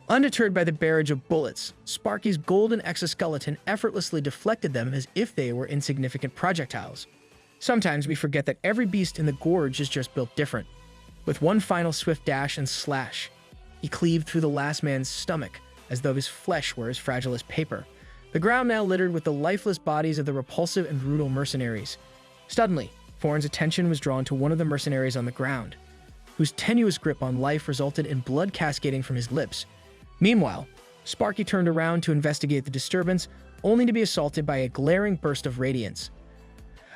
S1: Undeterred by the barrage of bullets, Sparky's golden exoskeleton effortlessly deflected them as if they were insignificant projectiles. Sometimes we forget that every beast in the gorge is just built different. With one final swift dash and slash, he cleaved through the last man's stomach as though his flesh were as fragile as paper. The ground now littered with the lifeless bodies of the repulsive and brutal mercenaries. Suddenly, Thorn's attention was drawn to one of the mercenaries on the ground, whose tenuous grip on life resulted in blood cascading from his lips. Meanwhile, Sparky turned around to investigate the disturbance, only to be assaulted by a glaring burst of radiance.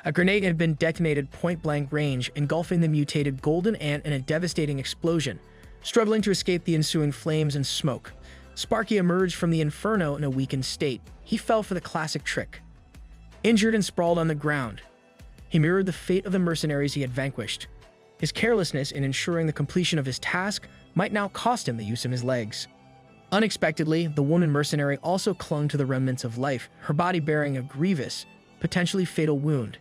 S1: A grenade had been detonated point-blank range, engulfing the mutated golden ant in a devastating explosion. Struggling to escape the ensuing flames and smoke, Sparky emerged from the inferno in a weakened state. He fell for the classic trick. Injured and sprawled on the ground, he mirrored the fate of the mercenaries he had vanquished. His carelessness in ensuring the completion of his task might now cost him the use of his legs. Unexpectedly, the woman mercenary also clung to the remnants of life, her body bearing a grievous, potentially fatal wound.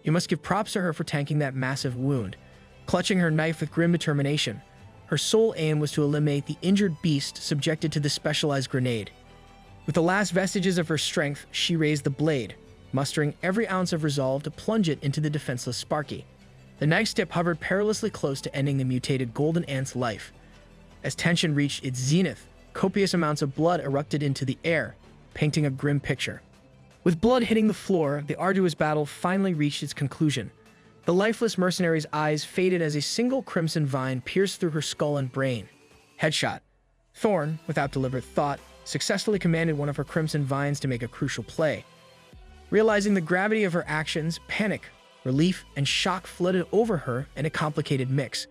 S1: You must give props to her for tanking that massive wound. Clutching her knife with grim determination, her sole aim was to eliminate the injured beast subjected to the specialized grenade. With the last vestiges of her strength, she raised the blade, mustering every ounce of resolve to plunge it into the defenseless Sparky. The knife's tip hovered perilously close to ending the mutated golden ant's life. As tension reached its zenith, copious amounts of blood erupted into the air, painting a grim picture. With blood hitting the floor, the arduous battle finally reached its conclusion. The lifeless mercenary's eyes faded as a single crimson vine pierced through her skull and brain. Headshot. Thorn, without deliberate thought, successfully commanded one of her crimson vines to make a crucial play. Realizing the gravity of her actions, panic, relief, and shock flooded over her in a complicated mix.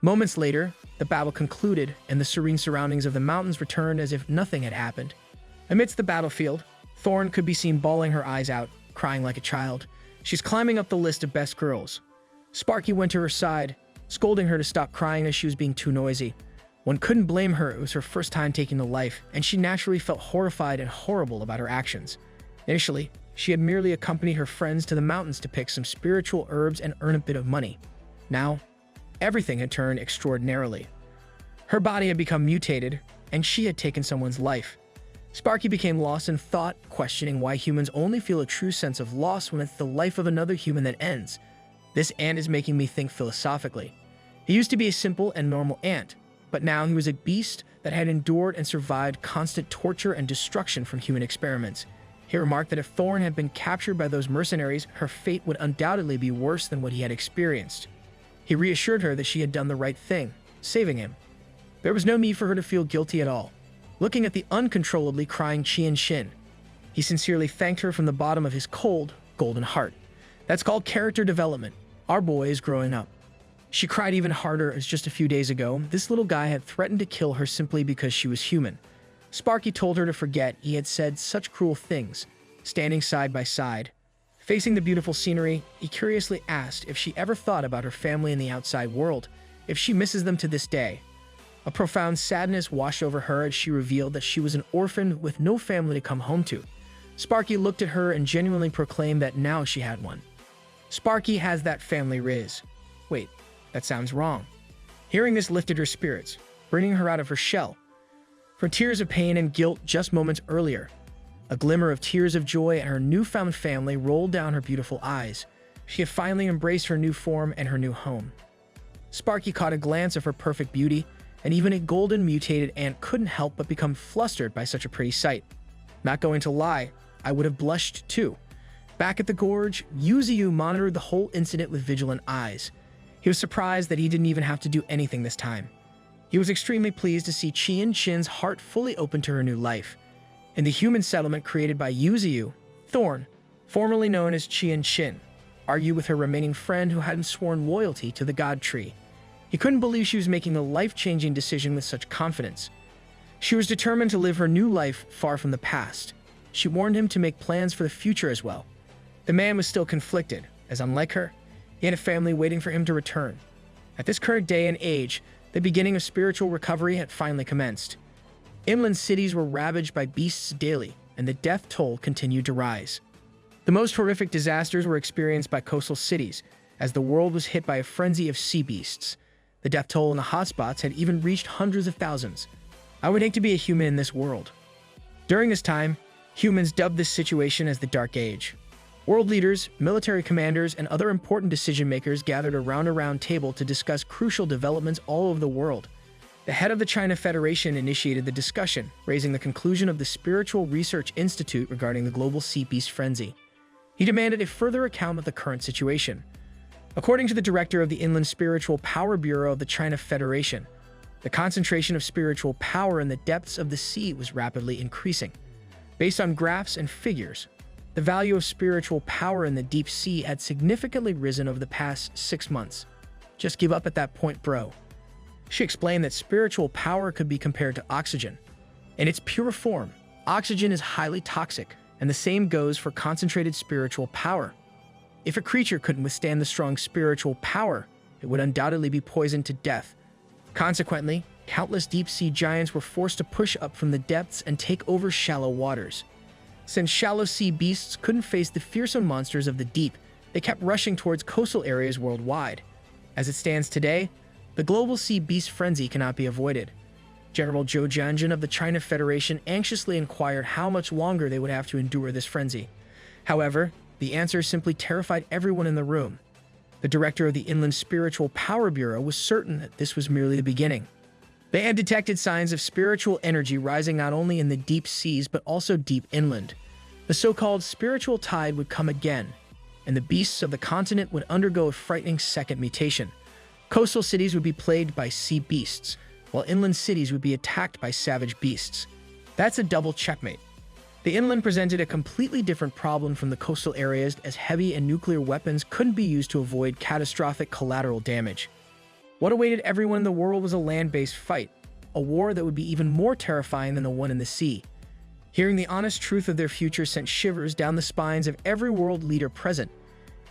S1: Moments later, the battle concluded, and the serene surroundings of the mountains returned as if nothing had happened. Amidst the battlefield, Thorn could be seen bawling her eyes out, crying like a child. She's climbing up the list of best girls. Sparky went to her side, scolding her to stop crying as she was being too noisy. One couldn't blame her, it was her first time taking to life, and she naturally felt horrified and horrible about her actions. Initially, she had merely accompanied her friends to the mountains to pick some spiritual herbs and earn a bit of money. Now, everything had turned extraordinarily. Her body had become mutated, and she had taken someone's life. Sparky became lost in thought, questioning why humans only feel a true sense of loss when it's the life of another human that ends. This ant is making me think philosophically. He used to be a simple and normal ant, but now he was a beast that had endured and survived constant torture and destruction from human experiments. He remarked that if Thorn had been captured by those mercenaries, her fate would undoubtedly be worse than what he had experienced. He reassured her that she had done the right thing, saving him. There was no need for her to feel guilty at all. Looking at the uncontrollably crying Chien Chin, he sincerely thanked her from the bottom of his cold, golden heart. That's called character development. Our boy is growing up. She cried even harder as just a few days ago, this little guy had threatened to kill her simply because she was human. Sparky told her to forget he had said such cruel things. Standing side by side, facing the beautiful scenery, he curiously asked if she ever thought about her family in the outside world, if she misses them to this day. A profound sadness washed over her as she revealed that she was an orphan with no family to come home to. Sparky looked at her and genuinely proclaimed that now she had one. Sparky has that family riz. Wait, that sounds wrong. Hearing this lifted her spirits, bringing her out of her shell. From tears of pain and guilt just moments earlier, a glimmer of tears of joy at her newfound family rolled down her beautiful eyes. She had finally embraced her new form and her new home. Sparky caught a glance of her perfect beauty, and even a golden mutated ant couldn't help but become flustered by such a pretty sight. Not going to lie, I would have blushed too. Back at the gorge, Yu Ziyu monitored the whole incident with vigilant eyes. He was surprised that he didn't even have to do anything this time. He was extremely pleased to see Chien Chin's heart fully open to her new life. In the human settlement created by Yu Ziyu, Thorn, formerly known as Chien Chin, argued with her remaining friend who hadn't sworn loyalty to the God Tree. He couldn't believe she was making a life-changing decision with such confidence. She was determined to live her new life far from the past. She warned him to make plans for the future as well. The man was still conflicted, as unlike her, he had a family waiting for him to return. At this current day and age, the beginning of spiritual recovery had finally commenced. Inland cities were ravaged by beasts daily, and the death toll continued to rise. The most horrific disasters were experienced by coastal cities, as the world was hit by a frenzy of sea beasts. The death toll in the hotspots had even reached hundreds of thousands. I would hate to be a human in this world. During this time, humans dubbed this situation as the Dark Age. World leaders, military commanders, and other important decision-makers gathered around a round table to discuss crucial developments all over the world. The head of the China Federation initiated the discussion, raising the conclusion of the Spiritual Research Institute regarding the global sea beast frenzy. He demanded a further account of the current situation. According to the director of the Inland Spiritual Power Bureau of the China Federation, the concentration of spiritual power in the depths of the sea was rapidly increasing. Based on graphs and figures, the value of spiritual power in the deep sea had significantly risen over the past 6 months. Just give up at that point, bro. She explained that spiritual power could be compared to oxygen. In its pure form, oxygen is highly toxic, and the same goes for concentrated spiritual power. If a creature couldn't withstand the strong spiritual power, it would undoubtedly be poisoned to death. Consequently, countless deep-sea giants were forced to push up from the depths and take over shallow waters. Since shallow sea beasts couldn't face the fearsome monsters of the deep, they kept rushing towards coastal areas worldwide. As it stands today, the global sea beast frenzy cannot be avoided. General Zhou Jianjun of the China Federation anxiously inquired how much longer they would have to endure this frenzy. However, the answer simply terrified everyone in the room. The director of the Inland Spiritual Power Bureau was certain that this was merely the beginning. They had detected signs of spiritual energy rising not only in the deep seas but also deep inland. The so-called spiritual tide would come again, and the beasts of the continent would undergo a frightening second mutation. Coastal cities would be plagued by sea beasts, while inland cities would be attacked by savage beasts. That's a double checkmate. The inland presented a completely different problem from the coastal areas, as heavy and nuclear weapons couldn't be used to avoid catastrophic collateral damage. What awaited everyone in the world was a land-based fight, a war that would be even more terrifying than the one in the sea. Hearing the honest truth of their future sent shivers down the spines of every world leader present.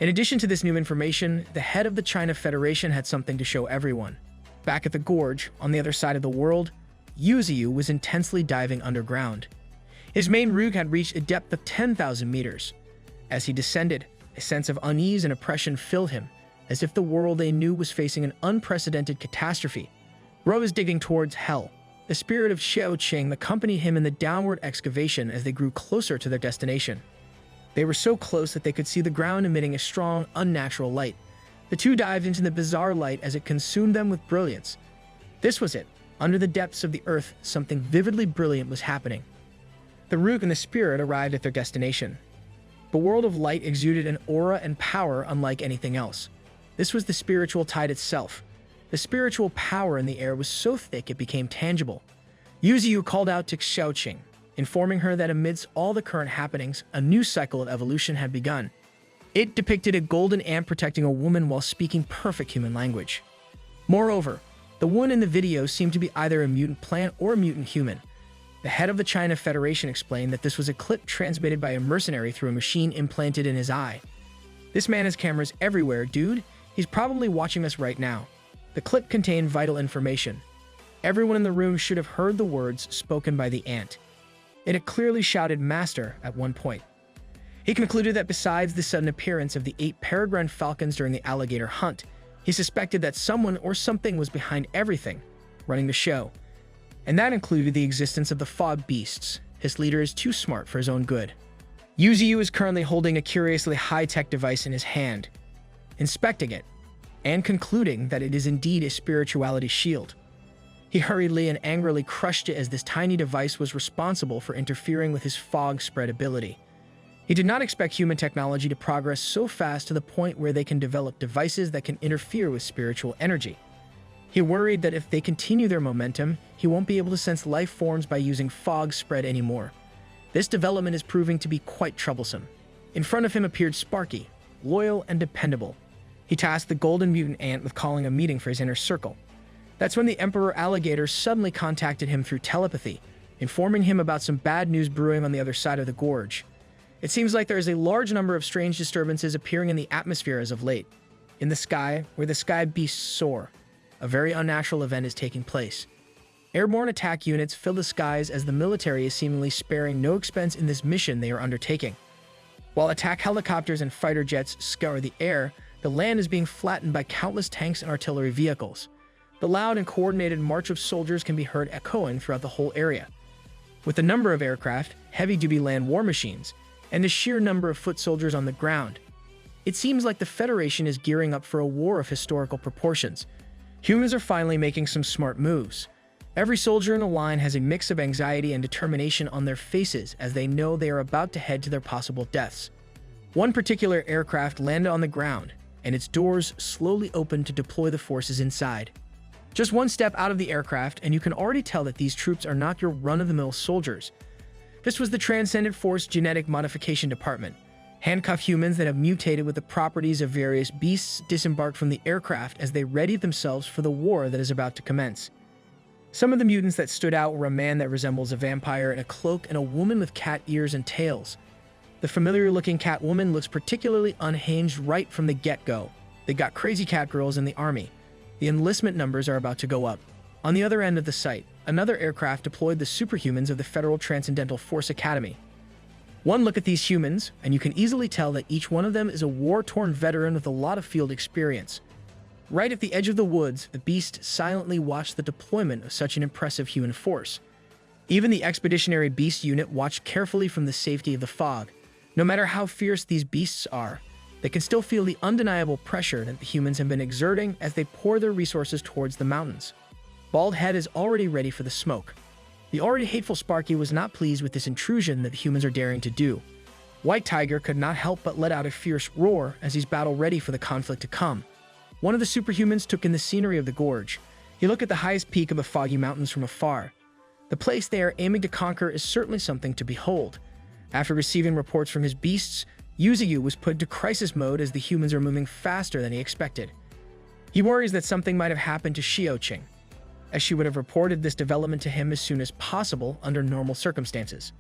S1: In addition to this new information, the head of the China Federation had something to show everyone. Back at the gorge, on the other side of the world, Yu Ziyu was intensely diving underground. His main route had reached a depth of 10,000 meters. As he descended, a sense of unease and oppression filled him, as if the world they knew was facing an unprecedented catastrophe. Ro was digging towards hell. The spirit of Xiaoling accompanied him in the downward excavation as they grew closer to their destination. They were so close that they could see the ground emitting a strong, unnatural light. The two dived into the bizarre light as it consumed them with brilliance. This was it. Under the depths of the earth, something vividly brilliant was happening. The Rook and the Spirit arrived at their destination. The world of light exuded an aura and power unlike anything else. This was the spiritual tide itself. The spiritual power in the air was so thick it became tangible. Yu Ziyu called out to Xiaoling, informing her that amidst all the current happenings, a new cycle of evolution had begun. It depicted a golden ant protecting a woman while speaking perfect human language. Moreover, the woman in the video seemed to be either a mutant plant or a mutant human. The head of the China Federation explained that this was a clip transmitted by a mercenary through a machine implanted in his eye. This man has cameras everywhere, dude. He's probably watching us right now. The clip contained vital information. Everyone in the room should have heard the words spoken by the ant. It had clearly shouted "Master" at one point. He concluded that besides the sudden appearance of the 8 peregrine falcons during the alligator hunt, he suspected that someone or something was behind everything, running the show. And that included the existence of the fog beasts. His leader is too smart for his own good. Yu Ziyu is currently holding a curiously high-tech device in his hand, inspecting it, and concluding that it is indeed a spirituality shield. He hurriedly and angrily crushed it as this tiny device was responsible for interfering with his fog spread ability. He did not expect human technology to progress so fast to the point where they can develop devices that can interfere with spiritual energy. He worried that if they continue their momentum, he won't be able to sense life forms by using fog spread anymore. This development is proving to be quite troublesome. In front of him appeared Sparky, loyal and dependable. He tasked the golden mutant ant with calling a meeting for his inner circle. That's when the Emperor Alligator suddenly contacted him through telepathy, informing him about some bad news brewing on the other side of the gorge. It seems like there is a large number of strange disturbances appearing in the atmosphere as of late. In the sky, where the sky beasts soar, a very unnatural event is taking place. Airborne attack units fill the skies as the military is seemingly sparing no expense in this mission they are undertaking. While attack helicopters and fighter jets scour the air, the land is being flattened by countless tanks and artillery vehicles. The loud and coordinated march of soldiers can be heard echoing throughout the whole area. With the number of aircraft, heavy-duty land war machines, and the sheer number of foot soldiers on the ground, it seems like the Federation is gearing up for a war of historical proportions. Humans are finally making some smart moves. Every soldier in a line has a mix of anxiety and determination on their faces as they know they are about to head to their possible deaths. One particular aircraft landed on the ground, and its doors slowly opened to deploy the forces inside. Just one step out of the aircraft, and you can already tell that these troops are not your run-of-the-mill soldiers. This was the Transcendent Force Genetic Modification Department. Handcuffed humans that have mutated with the properties of various beasts disembarked from the aircraft as they readied themselves for the war that is about to commence. Some of the mutants that stood out were a man that resembles a vampire in a cloak and a woman with cat ears and tails. The familiar-looking cat woman looks particularly unhinged right from the get-go. They got crazy cat girls in the army. The enlistment numbers are about to go up. On the other end of the site, another aircraft deployed the superhumans of the Federal Transcendental Force Academy. One look at these humans, and you can easily tell that each one of them is a war-torn veteran with a lot of field experience. Right at the edge of the woods, the beast silently watched the deployment of such an impressive human force. Even the Expeditionary Beast Unit watched carefully from the safety of the fog. No matter how fierce these beasts are, they can still feel the undeniable pressure that the humans have been exerting as they pour their resources towards the mountains. Bald Head is already ready for the smoke. The already hateful Sparky was not pleased with this intrusion that the humans are daring to do. White Tiger could not help but let out a fierce roar as he's battle-ready for the conflict to come. One of the superhumans took in the scenery of the gorge. He looked at the highest peak of the foggy mountains from afar. The place they are aiming to conquer is certainly something to behold. After receiving reports from his beasts, Yu Ziyu was put into crisis mode as the humans are moving faster than he expected. He worries that something might have happened to Xiaoling, as she would have reported this development to him as soon as possible under normal circumstances.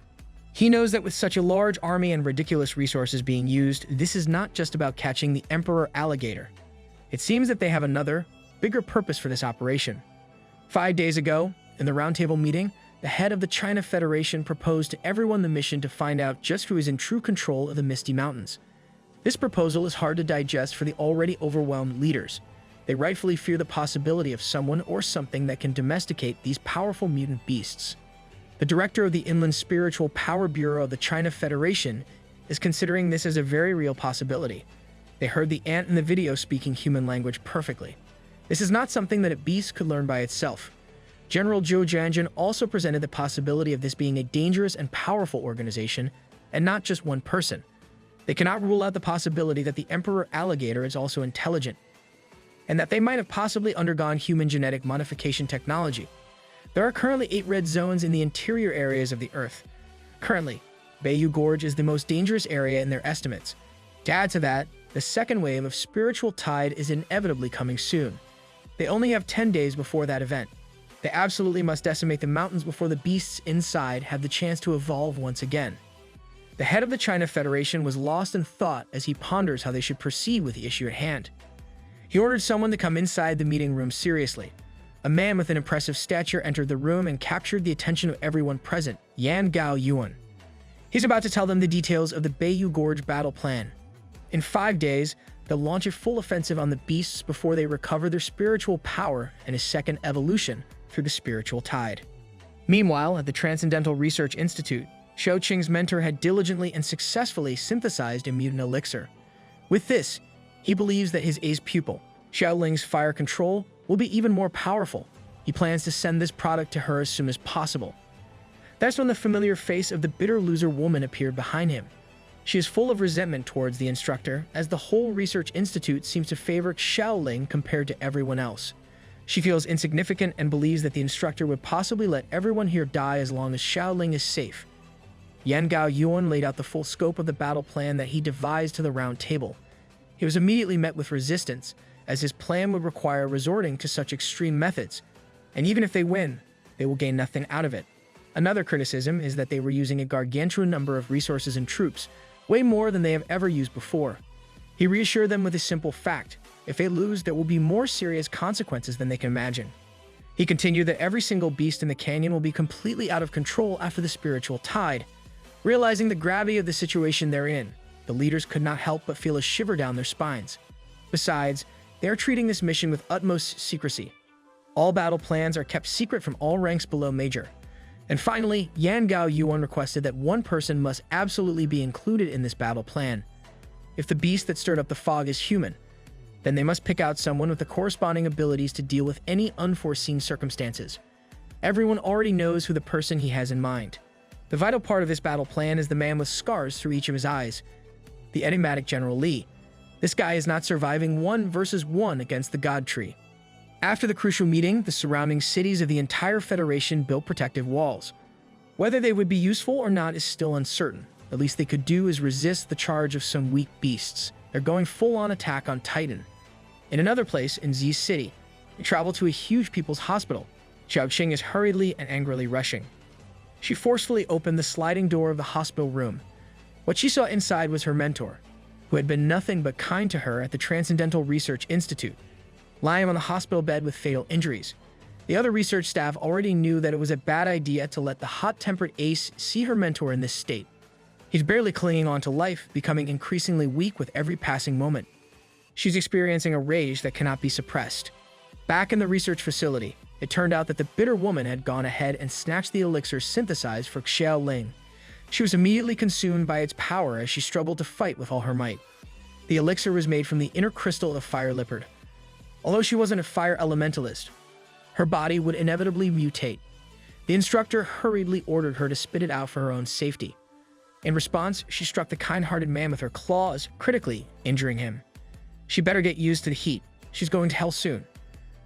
S1: He knows that with such a large army and ridiculous resources being used, this is not just about catching the Emperor Alligator. It seems that they have another, bigger purpose for this operation. 5 days ago, in the roundtable meeting, the head of the China Federation proposed to everyone the mission to find out just who is in true control of the Misty Mountains. This proposal is hard to digest for the already overwhelmed leaders. They rightfully fear the possibility of someone or something that can domesticate these powerful mutant beasts. The director of the Inland Spiritual Power Bureau of the China Federation is considering this as a very real possibility. They heard the ant in the video speaking human language perfectly. This is not something that a beast could learn by itself. General Zhou Jianjun also presented the possibility of this being a dangerous and powerful organization, and not just one person. They cannot rule out the possibility that the Emperor Alligator is also intelligent, and that they might have possibly undergone human genetic modification technology. There are currently 8 red zones in the interior areas of the Earth. Currently, Beiyu Gorge is the most dangerous area in their estimates. To add to that, the second wave of spiritual tide is inevitably coming soon. They only have 10 days before that event. They absolutely must decimate the mountains before the beasts inside have the chance to evolve once again. The head of the China Federation was lost in thought as he ponders how they should proceed with the issue at hand. He ordered someone to come inside the meeting room seriously. A man with an impressive stature entered the room and captured the attention of everyone present, Yan Gao Yuan. He's about to tell them the details of the Beiyu Gorge battle plan. In 5 days, they'll launch a full offensive on the beasts before they recover their spiritual power and a second evolution through the spiritual tide. Meanwhile, at the Transcendental Research Institute, Xiaoling's mentor had diligently and successfully synthesized a mutant elixir. With this, he believes that his ace pupil, Xiaoling's fire control, will be even more powerful. He plans to send this product to her as soon as possible. That's when the familiar face of the bitter loser woman appeared behind him. She is full of resentment towards the instructor, as the whole research institute seems to favor Xiaoling compared to everyone else. She feels insignificant and believes that the instructor would possibly let everyone here die as long as Xiaoling is safe. Yan Gao Yuan laid out the full scope of the battle plan that he devised to the round table. He was immediately met with resistance, as his plan would require resorting to such extreme methods, and even if they win, they will gain nothing out of it. Another criticism is that they were using a gargantuan number of resources and troops, way more than they have ever used before. He reassured them with a simple fact: if they lose, there will be more serious consequences than they can imagine. He continued that every single beast in the canyon will be completely out of control after the spiritual tide. Realizing the gravity of the situation they're in, the leaders could not help but feel a shiver down their spines. Besides, they are treating this mission with utmost secrecy. All battle plans are kept secret from all ranks below Major. And finally, Yan Gao Yuan requested that one person must absolutely be included in this battle plan. If the beast that stirred up the fog is human, then they must pick out someone with the corresponding abilities to deal with any unforeseen circumstances. Everyone already knows who the person he has in mind. The vital part of this battle plan is the man with scars through each of his eyes, the enigmatic General Li. This guy is not surviving 1 versus 1 against the God Tree. After the crucial meeting, the surrounding cities of the entire Federation built protective walls. Whether they would be useful or not is still uncertain. The least they could do is resist the charge of some weak beasts. They're going full-on attack on Titan. In another place, in Zi's city, they travel to a huge people's hospital. Xiaoling is hurriedly and angrily rushing. She forcefully opened the sliding door of the hospital room. What she saw inside was her mentor, who had been nothing but kind to her at the Transcendental Research Institute, lying on the hospital bed with fatal injuries. The other research staff already knew that it was a bad idea to let the hot-tempered ace see her mentor in this state. He's barely clinging on to life, becoming increasingly weak with every passing moment. She's experiencing a rage that cannot be suppressed. Back in the research facility, it turned out that the bitter woman had gone ahead and snatched the elixir synthesized for Xiaoling. She was immediately consumed by its power as she struggled to fight with all her might. The elixir was made from the inner crystal of Fire Leopard. Although she wasn't a fire elementalist, her body would inevitably mutate. The instructor hurriedly ordered her to spit it out for her own safety. In response, she struck the kind-hearted man with her claws, critically injuring him. She better get used to the heat. She's going to hell soon.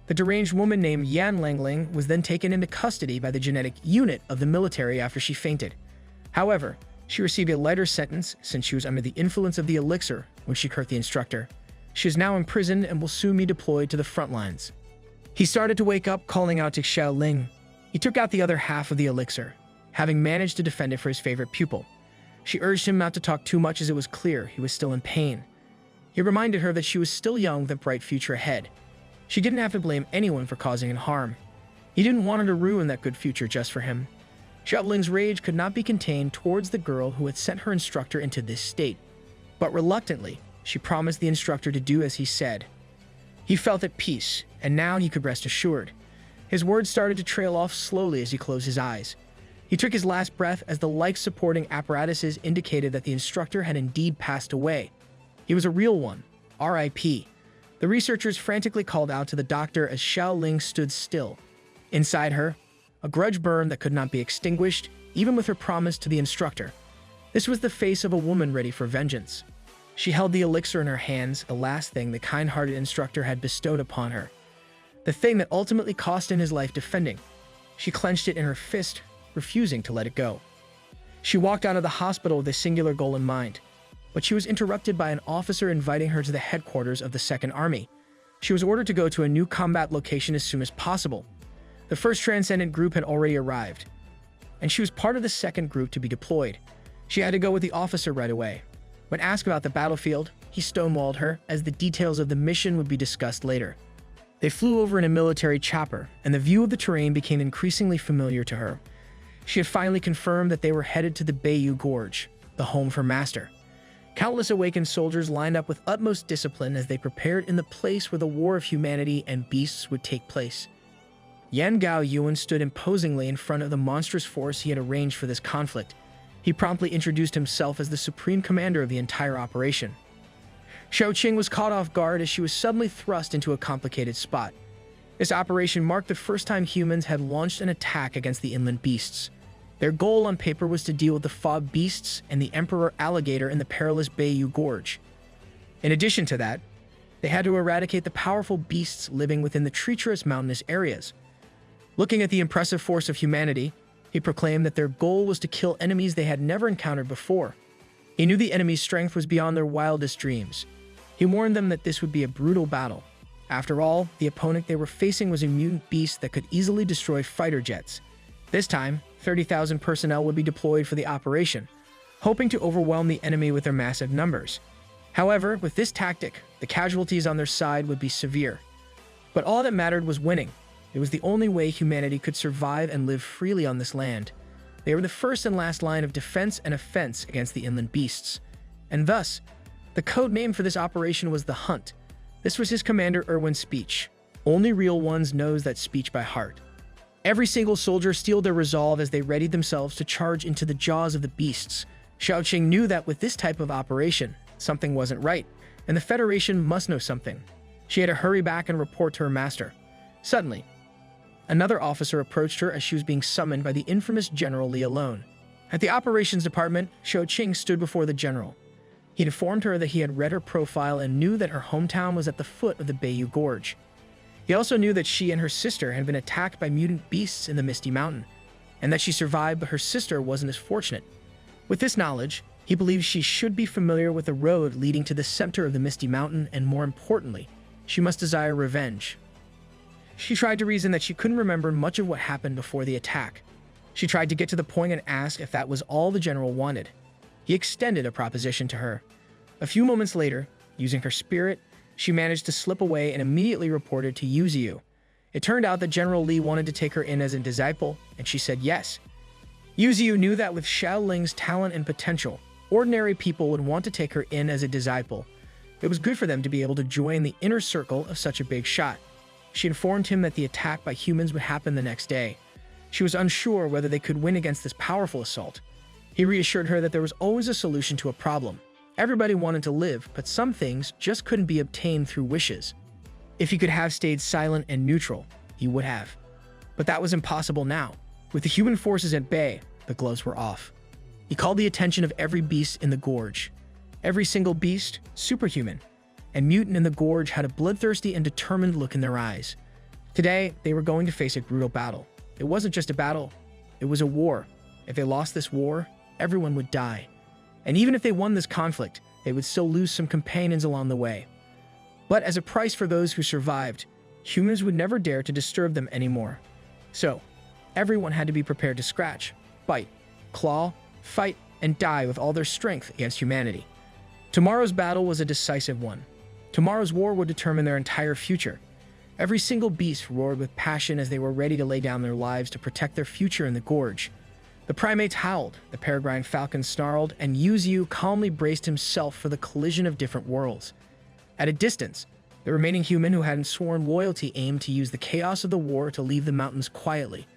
S1: The deranged woman named Yan Langling was then taken into custody by the genetic unit of the military after she fainted. However, she received a lighter sentence since she was under the influence of the elixir when she hurt the instructor. She is now imprisoned and will soon be deployed to the front lines. He started to wake up, calling out to Xiaoling. He took out the other half of the elixir, having managed to defend it for his favorite pupil. She urged him not to talk too much as it was clear he was still in pain. He reminded her that she was still young with a bright future ahead. She didn't have to blame anyone for causing him harm. He didn't want her to ruin that good future just for him. Xiaoling's rage could not be contained towards the girl who had sent her instructor into this state. But reluctantly, she promised the instructor to do as he said. He felt at peace, and now he could rest assured. His words started to trail off slowly as he closed his eyes. He took his last breath as the life-supporting apparatuses indicated that the instructor had indeed passed away. He was a real one. R.I.P. The researchers frantically called out to the doctor as Xiaoling stood still. Inside her, a grudge burned that could not be extinguished, even with her promise to the instructor. This was the face of a woman ready for vengeance. She held the elixir in her hands, the last thing the kind-hearted instructor had bestowed upon her. The thing that ultimately cost him his life defending. She clenched it in her fist, refusing to let it go. She walked out of the hospital with a singular goal in mind, but she was interrupted by an officer inviting her to the headquarters of the Second Army. She was ordered to go to a new combat location as soon as possible. The first transcendent group had already arrived, and she was part of the second group to be deployed. She had to go with the officer right away. When asked about the battlefield, he stonewalled her, as the details of the mission would be discussed later. They flew over in a military chopper, and the view of the terrain became increasingly familiar to her. She had finally confirmed that they were headed to the Bayou Gorge, the home for Master. Countless awakened soldiers lined up with utmost discipline as they prepared in the place where the war of humanity and beasts would take place. Yan Gao Yuan stood imposingly in front of the monstrous force he had arranged for this conflict. He promptly introduced himself as the supreme commander of the entire operation. Xiaoling was caught off guard as she was suddenly thrust into a complicated spot. This operation marked the first time humans had launched an attack against the inland beasts. Their goal on paper was to deal with the fog beasts and the emperor alligator in the perilous Bayou Gorge. In addition to that, they had to eradicate the powerful beasts living within the treacherous mountainous areas. Looking at the impressive force of humanity, he proclaimed that their goal was to kill enemies they had never encountered before. He knew the enemy's strength was beyond their wildest dreams. He warned them that this would be a brutal battle. After all, the opponent they were facing was a mutant beast that could easily destroy fighter jets. This time, 30,000 personnel would be deployed for the operation, hoping to overwhelm the enemy with their massive numbers. However, with this tactic, the casualties on their side would be severe. But all that mattered was winning. It was the only way humanity could survive and live freely on this land. They were the first and last line of defense and offense against the inland beasts. And thus, the code name for this operation was the Hunt. This was his commander Erwin's speech. Only real ones knows that speech by heart. Every single soldier steeled their resolve as they readied themselves to charge into the jaws of the beasts. Xiaoling knew that with this type of operation, something wasn't right, and the Federation must know something. She had to hurry back and report to her master. Suddenly, another officer approached her as she was being summoned by the infamous General Li alone. At the operations department, Xiaoling stood before the general. He informed her that he had read her profile and knew that her hometown was at the foot of the Bayou Gorge. He also knew that she and her sister had been attacked by mutant beasts in the Misty Mountain, and that she survived but her sister wasn't as fortunate. With this knowledge, he believed she should be familiar with the road leading to the center of the Misty Mountain, and more importantly, she must desire revenge. She tried to reason that she couldn't remember much of what happened before the attack. She tried to get to the point and ask if that was all the general wanted. He extended a proposition to her. A few moments later, using her spirit, she managed to slip away and immediately reported to Yu Ziyu. It turned out that General Li wanted to take her in as a disciple, and she said yes. Yu Ziyu knew that with Xiaoling's talent and potential, ordinary people would want to take her in as a disciple. It was good for them to be able to join the inner circle of such a big shot. She informed him that the attack by humans would happen the next day. She was unsure whether they could win against this powerful assault. He reassured her that there was always a solution to a problem. Everybody wanted to live, but some things just couldn't be obtained through wishes. If he could have stayed silent and neutral, he would have. But that was impossible now. With the human forces at bay, the gloves were off. He called the attention of every beast in the gorge. Every single beast, superhuman, and mutant in the gorge had a bloodthirsty and determined look in their eyes. Today, they were going to face a brutal battle. It wasn't just a battle, it was a war. If they lost this war, everyone would die. And even if they won this conflict, they would still lose some companions along the way. But as a price for those who survived, humans would never dare to disturb them anymore. So, everyone had to be prepared to scratch, bite, claw, fight, and die with all their strength against humanity. Tomorrow's battle was a decisive one. Tomorrow's war would determine their entire future. Every single beast roared with passion as they were ready to lay down their lives to protect their future in the gorge. The primates howled, the peregrine falcons snarled, and Yu Ziyu calmly braced himself for the collision of different worlds. At a distance, the remaining human who hadn't sworn loyalty aimed to use the chaos of the war to leave the mountains quietly.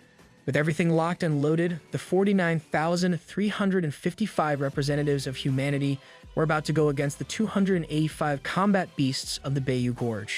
S1: With everything locked and loaded, the 49,355 representatives of humanity were about to go against the 285 combat beasts of the Bayou Gorge.